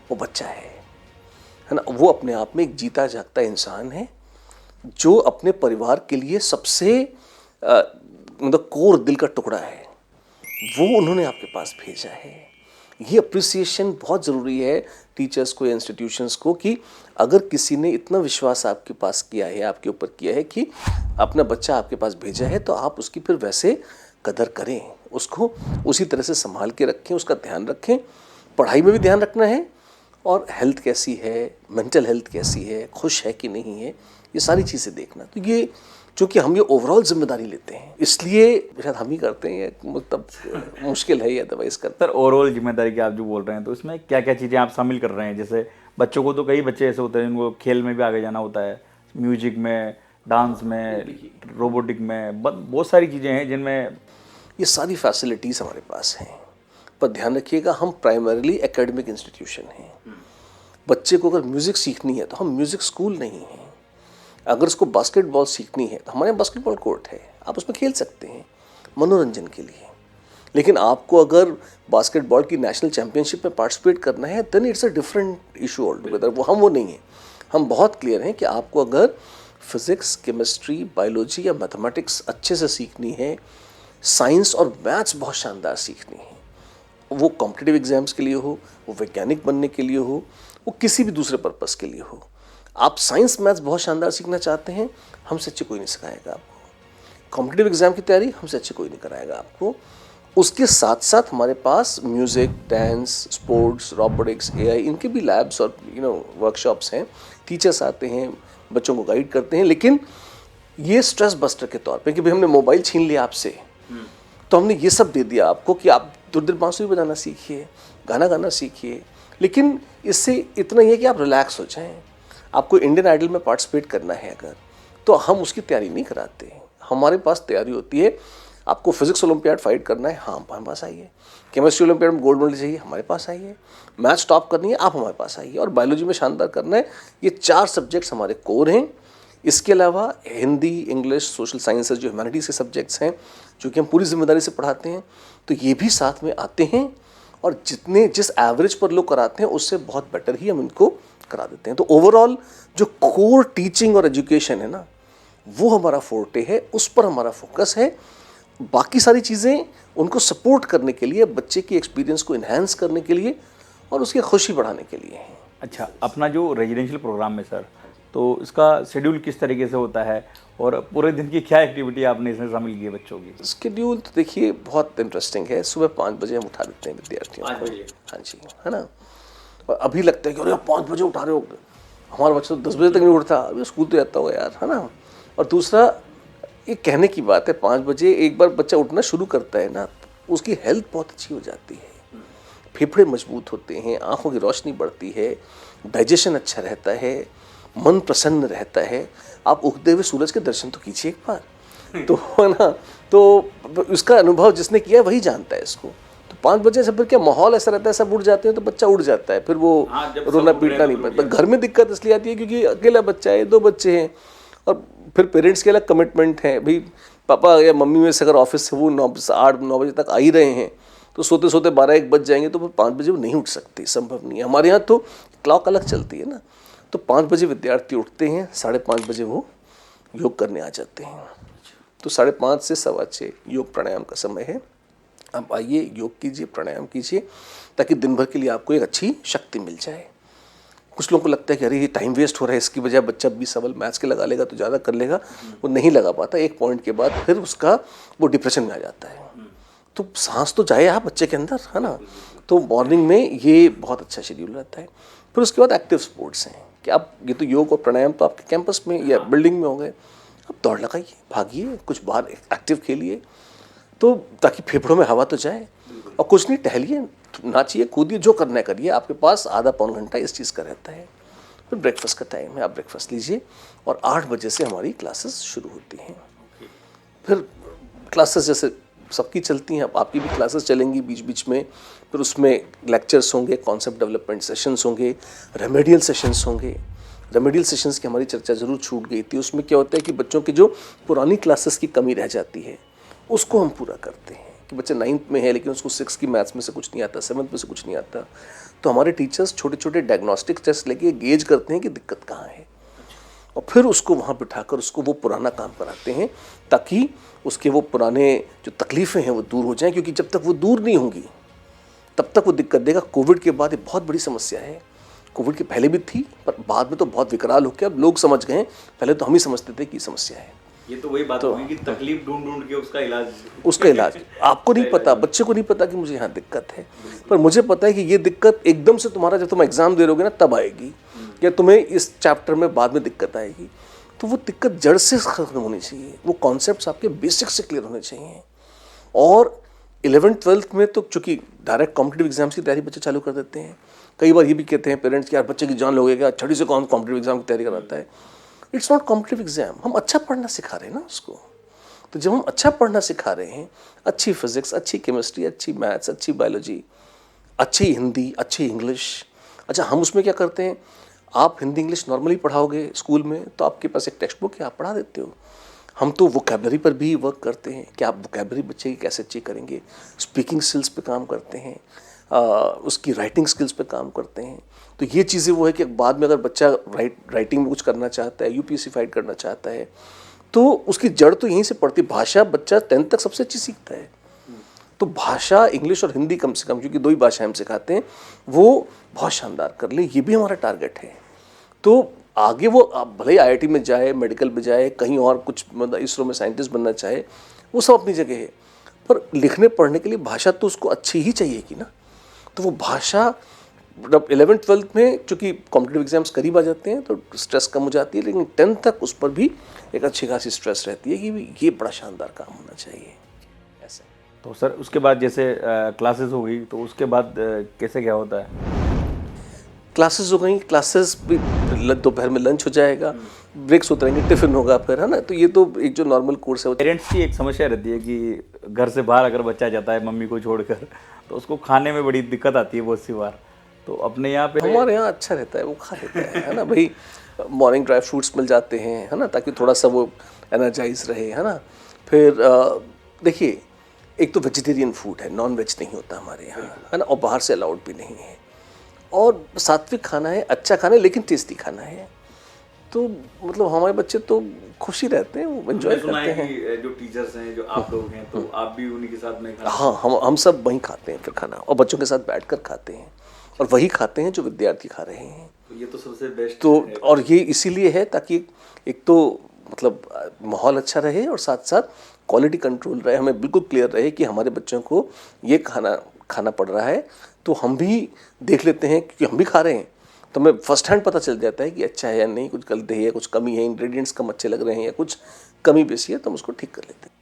वो बच्चा है ना, वो अपने आप में एक जीता जागता इंसान है जो अपने परिवार के लिए सबसे मतलब कोर दिल का टुकड़ा है, वो उन्होंने आपके पास भेजा है। ये अप्रिसिएशन बहुत ज़रूरी है टीचर्स को या इंस्टीट्यूशंस को कि अगर किसी ने इतना विश्वास आपके पास किया है, आपके ऊपर किया है कि अपना बच्चा आपके पास भेजा है, तो आप उसकी फिर वैसे कदर करें, उसको उसी तरह से संभाल के रखें, उसका ध्यान रखें। पढ़ाई में भी ध्यान रखना है, और हेल्थ कैसी है, मेंटल हेल्थ कैसी है, खुश है कि नहीं है, ये सारी चीज़ें देखना। तो ये चूँकि हम ये ओवरऑल जिम्मेदारी लेते हैं इसलिए शायद हम ही करते हैं, मतलब मुश्किल है ये अदरवाइज करते। सर ओवरऑल जिम्मेदारी की आप जो बोल रहे हैं तो इसमें क्या क्या चीज़ें आप शामिल कर रहे हैं? जैसे बच्चों को तो कई बच्चे ऐसे होते हैं जिनको खेल में भी आगे जाना होता है, म्यूजिक में, डांस में, रोबोटिक में, बहुत सारी चीज़ें हैं जिनमें ये सारी फैसिलिटीज़ हमारे पास हैं, पर ध्यान रखिएगा हम प्राइमरीली एकेडमिक इंस्टीट्यूशन हैं। बच्चे को अगर म्यूज़िक सीखनी है तो हम म्यूज़िक स्कूल नहीं हैं। अगर उसको बास्केटबॉल सीखनी है तो हमारे यहाँ बास्केटबॉल कोर्ट है, आप उसमें खेल सकते हैं मनोरंजन के लिए। लेकिन आपको अगर बास्केटबॉल की नेशनल चैम्पियनशिप में पार्टिसिपेट करना है then it's a different issue all together. वो नहीं है। हम बहुत क्लियर हैं कि आपको अगर फिज़िक्स, केमिस्ट्री, बायोलॉजी या मैथमेटिक्स अच्छे से सीखनी है, साइंस और मैथ्स बहुत शानदार सीखनी है, वो कॉम्पिटिटिव एग्जाम्स के लिए हो, वो वैज्ञानिक बनने के लिए हो, वो किसी भी दूसरे पर्पस के लिए हो, आप साइंस मैथ्स बहुत शानदार सीखना चाहते हैं, हमसे अच्छे कोई नहीं सिखाएगा आपको। कॉम्पिटिटिव एग्जाम की तैयारी हमसे अच्छे कोई नहीं कराएगा आपको। उसके साथ साथ हमारे पास music, dance, sports, robotics, AI इनके भी लैब्स और वर्कशॉप्स हैं। टीचर्स आते हैं, बच्चों को गाइड करते हैं। लेकिन ये स्ट्रेस बस्टर के तौर पे कि भाई हमने मोबाइल छीन लिया आपसे, तो हमने ये सब दे दिया आपको कि आप थोड़ी देर बांसुरी बजाना सीखिए, गाना गाना सीखिए। लेकिन इससे इतना ही है कि आप रिलैक्स हो जाएं। आपको इंडियन आइडल में पार्टिसिपेट करना है अगर, तो हम उसकी तैयारी नहीं कराते। हमारे पास तैयारी होती है, आपको फिजिक्स ओलंपियाड फाइट करना है, हाँ हमारे पास आइए। केमिस्ट्री ओलंपियाड में गोल्ड मेडल चाहिए, हमारे पास आइए। मैथ्स टॉप करनी है, आप हमारे पास आइए। और बायोलॉजी में शानदार करना है। ये 4 सब्जेक्ट्स हमारे कोर हैं। इसके अलावा हिंदी, इंग्लिश, सोशल साइंसेज जो ह्यूमैनिटीज़ के सब्जेक्ट्स हैं, जो कि हम पूरी जिम्मेदारी से पढ़ाते हैं, तो ये भी साथ में आते हैं। और जिस एवरेज पर लोग कराते हैं उससे बहुत बेटर ही हम इनको करा देते हैं। तो ओवरऑल जो कोर टीचिंग और एजुकेशन है ना, वो हमारा फोर्टे है, उस पर हमारा फोकस है। बाकी सारी चीज़ें उनको सपोर्ट करने के लिए, बच्चे की एक्सपीरियंस को इन्हांस करने के लिए और उसकी खुशी बढ़ाने के लिए है। अच्छा, अपना जो रेजिडेंशियल प्रोग्राम है सर, तो इसका शेड्यूल किस तरीके से होता है और पूरे दिन की क्या एक्टिविटी आपने इसमें शामिल की है बच्चों की? शेड्यूल तो देखिए बहुत इंटरेस्टिंग है। सुबह 5 बजे हम उठा देते हैं विद्यार्थियों को। 5 बजे? हाँ जी, है ना। और अभी लगता है कि अरे 5 बजे उठा रहे हो, हमारा बच्चा तो 10 बजे तक नहीं उठता, अभी स्कूल तो जाता होगा यार, है ना। और दूसरा, ये कहने की बात है, 5 बजे एक बार बच्चा उठना शुरू करता है ना, उसकी हेल्थ बहुत अच्छी हो जाती है, फेफड़े मजबूत होते हैं, आंखों की रोशनी बढ़ती है, डाइजेशन अच्छा रहता है, मन प्रसन्न रहता है। आप उगते हुए सूरज के दर्शन तो कीजिए एक बार, तो है ना। तो इसका अनुभव जिसने किया है वही जानता है इसको। तो 5 बजे से फिर क्या माहौल ऐसा रहता है, सब उठ जाते हैं तो बच्चा उठ जाता है, फिर वो रोना पीटना नहीं पड़ता। घर में दिक्कत इसलिए आती है क्योंकि अकेला बच्चा है, 2 बच्चे हैं, और फिर पेरेंट्स के अलग कमिटमेंट है। भाई पापा या मम्मी में से अगर ऑफिस से वो 8-9 बजे तक आ ही रहे हैं तो सोते सोते 12-1 बज जाएंगे, तो फिर 5 बजे वो नहीं उठ सकते, संभव नहीं है। हमारे यहाँ तो क्लॉक अलग चलती है ना, तो 5 बजे विद्यार्थी उठते हैं, 5:30 बजे वो योग करने आ जाते हैं। तो 5:30 से 6:15 योग प्राणायाम का समय है। आप आइए, योग कीजिए, प्राणायाम कीजिए, ताकि दिन भर के लिए आपको एक अच्छी शक्ति मिल जाए। कुछ लोगों को लगता है कि अरे ये टाइम वेस्ट हो रहा है, इसकी बजाय बच्चा 20 सवाल मैथ्स के लगा लेगा तो ज़्यादा कर लेगा। वो नहीं लगा पाता, एक पॉइंट के बाद फिर उसका वो डिप्रेशन में आ जाता है। तो सांस तो जाए आप बच्चे के अंदर, है ना। तो मॉर्निंग में ये बहुत अच्छा शेड्यूल रहता है। फिर उसके बाद एक्टिव स्पोर्ट्स हैं कि आप, ये तो योग और प्राणायाम तो आपके कैंपस में या बिल्डिंग में हो गए, आप दौड़ लगाइए, भागिए, कुछ बाहर एक्टिव खेलिए, तो ताकि फेफड़ों में हवा तो जाए। और कुछ नहीं, टहलिए, नाचिए, कूदिए, जो करना है करिए, आपके पास आधा पौन घंटा इस चीज़ का रहता है। फिर ब्रेकफास्ट का टाइम है, आप ब्रेकफास्ट लीजिए, और 8 बजे से हमारी क्लासेस शुरू होती हैं। फिर क्लासेस जैसे सबकी चलती हैं, अब आपकी भी क्लासेस चलेंगी बीच बीच में। फिर उसमें लेक्चर्स होंगे, कॉन्सेप्ट डेवलपमेंट सेशंस होंगे, रेमेडियल सेशंस होंगे। रेमेडियल सेशंस की हमारी चर्चा ज़रूर छूट गई थी। उसमें क्या होता है कि बच्चों की जो पुरानी क्लासेस की कमी रह जाती है उसको हम पूरा करते हैं। कि बच्चा 9th में है लेकिन उसको 6 की मैथ्स में से कुछ नहीं आता, 7th में से कुछ नहीं आता, तो हमारे टीचर्स छोटे छोटे डायग्नोस्टिक टेस्ट लेके गेज करते हैं कि दिक्कत कहाँ है, और फिर उसको वहाँ बिठाकर उसको वो पुराना काम कराते हैं, ताकि उसके वो पुराने जो तकलीफ़ें हैं वो दूर हो जाएं। क्योंकि जब तक वो दूर नहीं होंगी तब तक वो दिक्कत देगा। कोविड के बाद ये बहुत बड़ी समस्या है। कोविड के पहले भी थी, पर बाद में तो बहुत विकराल हो गया। अब लोग समझ गए, पहले तो हम ही समझते थे कि समस्या है। ये तो वही बात होगी कि तकलीफ ढूंढ ढूंढ के उसका इलाज आपको नहीं पता, बच्चे को नहीं पता कि मुझे यहाँ दिक्कत है, पर मुझे पता है कि ये दिक्कत एकदम से तुम्हारा जब तुम एग्जाम दे रहोगे ना तब आएगी, या तुम्हें इस चैप्टर में बाद में दिक्कत आएगी। तो वो दिक्कत जड़ से खत्म होनी चाहिए, वो कॉन्सेप्ट्स आपके बेसिक से क्लियर होने चाहिए। और 11th-12th में तो चूंकि डायरेक्ट कॉम्पिटिटिव एग्जाम्स की तैयारी बच्चे चालू कर देते हैं। कई बार ये भी कहते हैं पेरेंट्स कि यार बच्चे की जान लोगे क्या, छठी से कौन कॉम्पिटिटिव एग्जाम की तैयारी कराता है। इट्स नॉट कॉम्पिटिटिव एग्जाम, हम अच्छा पढ़ना सिखा रहे हैं ना उसको। तो जब हम अच्छा पढ़ना सिखा रहे हैं, अच्छी फिजिक्स, अच्छी केमिस्ट्री, अच्छी मैथ्स, अच्छी बायोलॉजी, अच्छी हिंदी, अच्छी इंग्लिश। अच्छा, हम उसमें क्या करते हैं, आप हिंदी इंग्लिश नॉर्मली पढ़ाओगे स्कूल में तो आपके पास एक टेक्स्ट बुक है, आप पढ़ा देते हो। हम तो वोकैबलरी पर भी वर्क करते हैं कि आप वोकैबलरी बच्चे की कैसे अच्छी करेंगे, स्पीकिंग स्किल्स पे काम करते हैं, उसकी राइटिंग स्किल्स पे काम करते हैं। तो ये चीज़ें वो है कि बाद में अगर बच्चा राइटिंग में कुछ करना चाहता है, यूपीएससी फाइट करना चाहता है, तो उसकी जड़ तो यहीं से पड़ती है। भाषा बच्चा 10th तक सबसे अच्छी सीखता है, तो भाषा इंग्लिश और हिंदी कम से कम, क्योंकि 2 ही भाषाएं हम सिखाते हैं, वो बहुत शानदार कर ले, ये भी हमारा टारगेट है। तो आगे वो भले ही IIT में जाए, मेडिकल में जाए, कहीं और कुछ मतलब इसरो में साइंटिस्ट बनना चाहे, वो सब अपनी जगह है, पर लिखने पढ़ने के लिए भाषा तो उसको अच्छी ही चाहिए कि ना। तो वो भाषा 11th-12th में चूँकि कॉम्पिटिटिव एग्जाम्स करीब आ जाते हैं तो स्ट्रेस कम हो जाती है, लेकिन 10th तक उस पर भी एक अच्छी खासी स्ट्रेस रहती है कि ये बड़ा शानदार काम होना चाहिए ऐसा। तो सर उसके बाद जैसे क्लासेस हो गई तो उसके बाद कैसे क्या होता है? क्लासेस हो गई, क्लासेस भी दोपहर में लंच हो जाएगा, ब्रेक्स होते रहेंगे, टिफ़िन होगा फिर, है ना। तो ये तो एक जो नॉर्मल कोर्स है। पेरेंट्स की एक समस्या रहती है कि घर से बाहर अगर बच्चा जाता है मम्मी को छोड़कर तो उसको खाने में बड़ी दिक्कत आती है बहुत सी बार। तो अपने यहाँ पे हमारे यहाँ अच्छा रहता है, वो खा लेते हैं, है ना भाई। मॉर्निंग ड्राई फ्रूट्स मिल जाते हैं, है ना, ताकि थोड़ा सा वो एनर्जाइज रहे, है ना। फिर देखिए एक तो वेजिटेरियन फूड है, नॉन वेज नहीं होता हमारे यहाँ, है ना, और बाहर से अलाउड भी नहीं है, और सात्विक खाना है, अच्छा खाना है, लेकिन टेस्टी खाना है। तो मतलब हमारे बच्चे तो खुश ही रहते हैं, वो एंजॉय करते हैं। जो टीचर्स हैं, जो आप लोग हैं, तो आप भी उन्हीं के साथ में हाँ, हम सब वहीं खाते हैं फिर खाना, और बच्चों के साथ बैठकर खाते हैं, और वही खाते हैं जो विद्यार्थी खा रहे हैं। तो ये तो सबसे बेस्ट तो और ये इसीलिए है ताकि एक तो मतलब माहौल अच्छा रहे, और साथ साथ क्वालिटी कंट्रोल रहे, हमें बिल्कुल क्लियर रहे कि हमारे बच्चों को ये खाना पड़ रहा है, तो हम भी देख लेते हैं क्योंकि हम भी खा रहे हैं, तो हमें फर्स्ट हैंड पता चल जाता है कि अच्छा है या नहीं, कुछ गलती है, कुछ कमी है, इंग्रेडिएंट्स कम अच्छे लग रहे हैं या कुछ कमी बेसी है, तो हम उसको ठीक कर लेते हैं।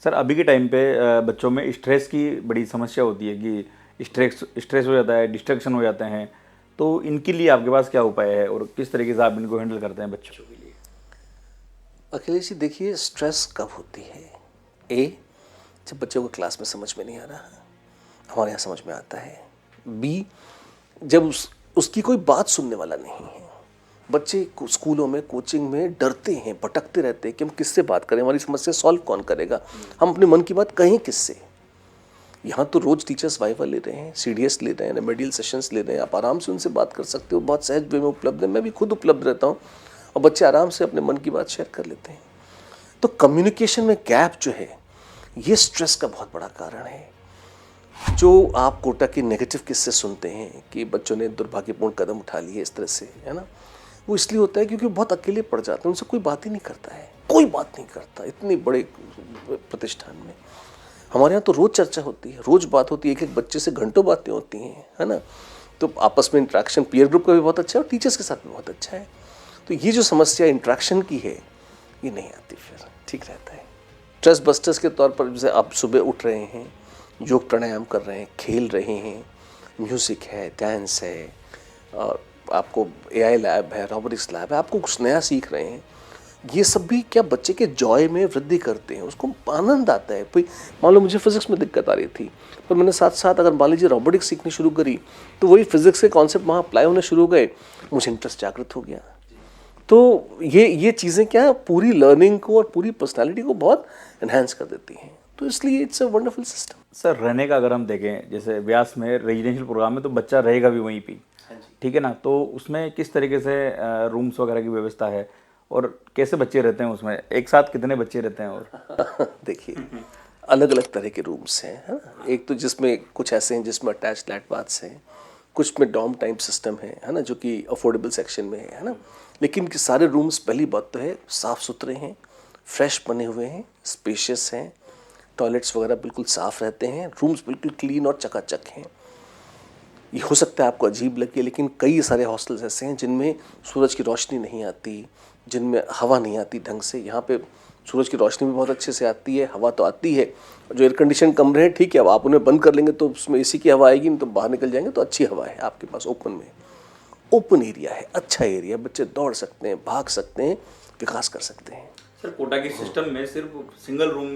सर, अभी के टाइम पे बच्चों में स्ट्रेस की बड़ी समस्या होती है कि स्ट्रेस हो जाता है, डिस्ट्रैक्शन हो जाते हैं, तो इनके लिए आपके पास क्या उपाय है और किस तरीके से आप इनको हैंडल करते हैं बच्चों के लिए? अखिलेश जी देखिए, स्ट्रेस कब होती है? जब बच्चों को क्लास में समझ में नहीं आ रहा, हमारे यहाँ समझ में आता है। बी, जब उसकी कोई बात सुनने वाला नहीं है। बच्चे स्कूलों में, कोचिंग में डरते हैं, भटकते रहते हैं कि हम किससे बात करें, हमारी समस्या सॉल्व कौन करेगा, हम अपने मन की बात कहें किससे। यहाँ तो रोज़ टीचर्स वाइवा ले रहे हैं, CDS ले रहे हैं, रेमेडियल सेशंस ले रहे हैं, आप आराम से उनसे बात कर सकते हो, बहुत सहज वे में उपलब्ध है, मैं भी खुद उपलब्ध रहता हूँ, और बच्चे आराम से अपने मन की बात शेयर कर लेते हैं। तो कम्युनिकेशन में गैप जो है, ये स्ट्रेस का बहुत बड़ा कारण है। जो आप कोटा के नेगेटिव किस्से सुनते हैं कि बच्चों ने दुर्भाग्यपूर्ण कदम उठा लिए इस तरह से, है ना, वो इसलिए होता है क्योंकि वो बहुत अकेले पड़ जाते हैं, उनसे कोई बात ही नहीं करता है, कोई बात नहीं करता। इतने बड़े प्रतिष्ठान में हमारे यहाँ तो रोज़ चर्चा होती है, रोज़ बात होती है, एक एक बच्चे से घंटों बातें होती हैं, है ना। तो आपस में इंट्रैक्शन पीयर ग्रुप का भी बहुत अच्छा है और टीचर्स के साथ भी बहुत अच्छा है। तो ये जो समस्या इंट्रैक्शन की है, ये नहीं आती, फिर ठीक रहता है। स्ट्रेस बस्टर्स के तौर पर जैसे आप सुबह उठ रहे हैं, योग प्राणायाम कर रहे हैं, खेल रहे हैं, म्यूज़िक है, डांस है, और आपको AI लैब है, रोबोटिक्स लैब है, आपको कुछ नया सीख रहे हैं, ये सब भी क्या बच्चे के जॉय में वृद्धि करते हैं, उसको आनंद आता है। भाई मान लो मुझे फिजिक्स में दिक्कत आ रही थी, पर मैंने साथ साथ अगर मान लीजिए रोबोटिक्स सीखनी शुरू करी, तो वही फिजिक्स के कॉन्सेप्ट वहाँ अप्लाई होने शुरू हो गए, मुझे इंटरेस्ट जागृत हो गया। तो ये चीज़ें क्या पूरी लर्निंग को और पूरी पर्सनैलिटी को बहुत एनहांस कर देती हैं, तो इसलिए it's a wonderful system. Sir, रहने का अगर हम देखें, जैसे व्यास में रेजिडेंशियल प्रोग्राम में तो बच्चा रहेगा भी वहीं पे, ठीक है ना, तो उसमें किस तरीके से रूम्स वगैरह की व्यवस्था है और कैसे बच्चे रहते हैं उसमें, एक साथ कितने बच्चे रहते हैं? और देखिए, अलग अलग तरह के रूम्स हैं, है ना। एक तो जिसमें कुछ ऐसे हैं जिसमें अटैच फ्लैट बाथ्स हैं, कुछ में डॉर्म टाइप सिस्टम है ना, जो कि अफोर्डेबल सेक्शन में है ना। लेकिन सारे रूम्स, पहली बात तो है, साफ़ सुथरे हैं, फ्रेश बने हुए हैं, स्पेशियस हैं, टॉयलेट्स वगैरह बिल्कुल साफ़ रहते हैं, रूम्स बिल्कुल क्लीन और चकाचक हैं। ये हो सकता है आपको अजीब लगे, लेकिन कई सारे हॉस्टल्स ऐसे हैं जिनमें सूरज की रोशनी नहीं आती, जिनमें हवा नहीं आती ढंग से। यहाँ पे सूरज की रोशनी भी बहुत अच्छे से आती है, हवा तो आती है। जो एयर कंडीशन कमरे हैं, ठीक है, अब आप उन्हें बंद कर लेंगे तो उसमें AC की हवा आएगी नहीं, तो बाहर निकल जाएंगे तो अच्छी हवा है आपके पास। ओपन एरिया है, अच्छा एरिया, बच्चे दौड़ सकते हैं, भाग सकते हैं, विकास कर सकते हैं। सर, कोटा के सिस्टम में सिर्फ सिंगल रूम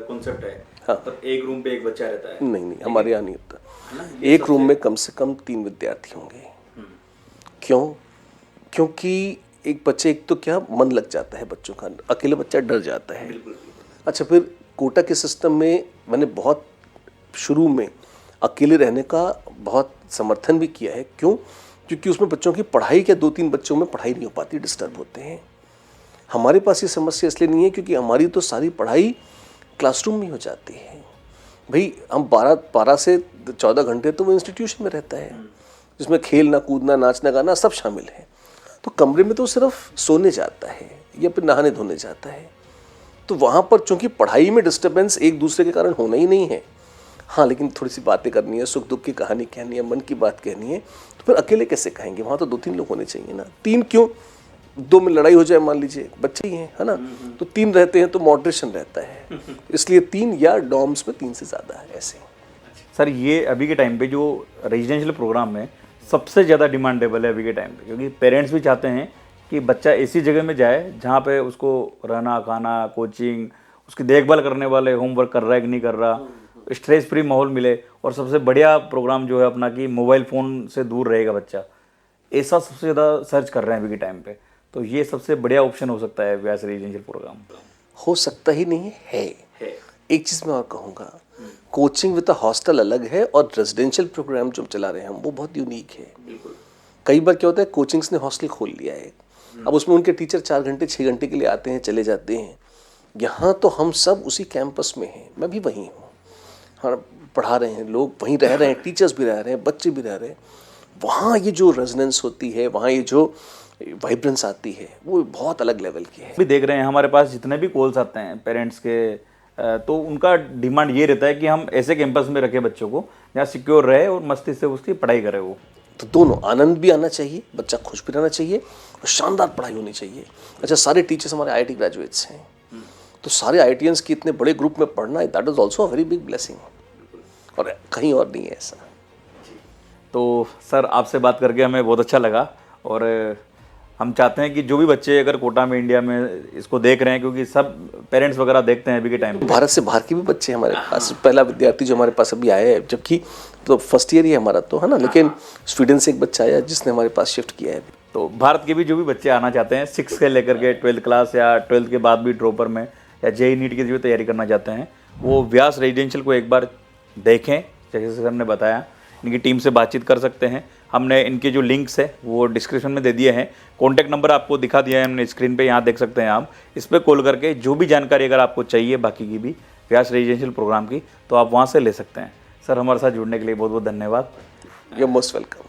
कॉन्सेप्ट है, हाँ। तो एक रूम पे एक बच्चा रहता है? नहीं, हमारे यहाँ नहीं होता। एक रूम में कम से कम 3 विद्यार्थी होंगे। क्यों? क्योंकि एक तो क्या मन लग जाता है बच्चों का, अकेले बच्चा डर जाता है। अच्छा, फिर कोटा के सिस्टम में मैंने बहुत शुरू में अकेले रहने का बहुत समर्थन भी किया है। क्यों? क्योंकि उसमें बच्चों की पढ़ाई, क्या 2-3 बच्चों में पढ़ाई नहीं हो पाती, डिस्टर्ब होते हैं। हमारे पास ये समस्या इसलिए नहीं है क्योंकि हमारी तो सारी पढ़ाई क्लासरूम में हो जाती है। भाई हम 12 से 14 घंटे तो वो इंस्टीट्यूशन में रहता है, जिसमें खेलना, कूदना, नाचना, गाना सब शामिल है। तो कमरे में तो सिर्फ सोने जाता है या फिर नहाने धोने जाता है। तो वहाँ पर चूंकि पढ़ाई में डिस्टर्बेंस एक दूसरे के कारण होना ही नहीं है। हाँ, लेकिन थोड़ी सी बातें करनी है, सुख दुख की कहानी कहनी है, मन की बात कहनी है, तो फिर अकेले कैसे कहेंगे? वहाँ तो 2-3 लोग होने चाहिए ना। 3 क्यों? 2 में लड़ाई हो जाए, मान लीजिए, बच्चे ही हैं, है ना, तो 3 रहते हैं तो मॉडरेशन रहता है। इसलिए 3 या डॉर्म्स में 3 से ज़्यादा है ऐसे। सर, ये अभी के टाइम पे जो रेजिडेंशियल प्रोग्राम में सबसे ज़्यादा डिमांडेबल है अभी के टाइम पे, क्योंकि पेरेंट्स भी चाहते हैं कि बच्चा ऐसी जगह में जाए जहाँ पे उसको रहना, खाना, कोचिंग, उसकी देखभाल करने वाले, होमवर्क कर रहा है कि नहीं कर रहा, स्ट्रेस फ्री माहौल मिले, और सबसे बढ़िया प्रोग्राम जो है अपना कि मोबाइल फ़ोन से दूर रहेगा बच्चा, ऐसा सबसे ज़्यादा सर्च कर रहे हैं अभी के टाइम पे। तो ये सबसे बढ़िया ऑप्शन हो सकता है व्यास रेजिडेंशियल प्रोग्राम। हो सकता ही नहीं है। एक चीज़ मैं और कहूँगा, कोचिंग विद अ हॉस्टल अलग है और रेजिडेंशियल प्रोग्राम जो हम चला रहे हैं हम वो बहुत यूनिक है। कई बार क्या होता है कोचिंग्स ने हॉस्टल खोल लिया है, अब उसमें उनके टीचर 4 घंटे 6 घंटे के लिए आते हैं चले जाते हैं। यहाँ तो हम सब उसी कैंपस में हैं, मैं भी वहीं हूँ, हाँ पढ़ा रहे हैं, लोग वहीं रह रहे हैं, टीचर्स भी रह रहे हैं, बच्चे भी रह रहे हैं। वहाँ ये जो रेजोनेंस होती है, वहाँ ये जो वाइब्रेंस आती है वो बहुत अलग लेवल की है। भी देख रहे हैं हमारे पास जितने भी कॉल्स आते हैं पेरेंट्स के, तो उनका डिमांड ये रहता है कि हम ऐसे कैंपस में रखें बच्चों को जहाँ सिक्योर रहे और मस्ती से उसकी पढ़ाई करे। वो तो दोनों आनंद भी आना चाहिए, बच्चा खुश भी रहना चाहिए और शानदार पढ़ाई होनी चाहिए। अच्छा सारे टीचर्स हमारे आईआईटी ग्रेजुएट्स हैं, तो सारे आईआईटीएंस की इतने बड़े ग्रुप में पढ़ना that is also a very big blessing, और कहीं और नहीं है ऐसा। तो सर आपसे बात करके हमें बहुत अच्छा लगा, और हम चाहते हैं कि जो भी बच्चे अगर कोटा में इंडिया में इसको देख रहे हैं, क्योंकि सब पेरेंट्स वगैरह देखते हैं अभी के टाइम पे। भारत से बाहर के भी बच्चे हमारे पास, पहला विद्यार्थी जो हमारे पास अभी आया है, जबकि तो फर्स्ट ईयर ही है हमारा तो, है ना, लेकिन स्वीडन से एक बच्चा आया जिसने हमारे पास शिफ्ट किया है। तो भारत के भी जो भी बच्चे आना चाहते हैं 6 से लेकर के 12th क्लास या 12th के बाद भी ड्रॉपर में या जेई नीट की जो तैयारी करना चाहते हैं, वो व्यास रेजिडेंशियल को एक बार देखें। जैसे सर ने बताया, इनकी टीम से बातचीत कर सकते हैं। हमने इनके जो लिंक्स है वो डिस्क्रिप्शन में दे दिए हैं, कॉन्टैक्ट नंबर आपको दिखा दिया है हमने स्क्रीन पे, यहाँ देख सकते हैं आप। इस पर कॉल करके जो भी जानकारी अगर आपको चाहिए बाकी की भी व्यास रेजिडेंशियल प्रोग्राम की, तो आप वहाँ से ले सकते हैं। सर हमारे साथ जुड़ने के लिए बहुत बहुत धन्यवाद। You are most welcome.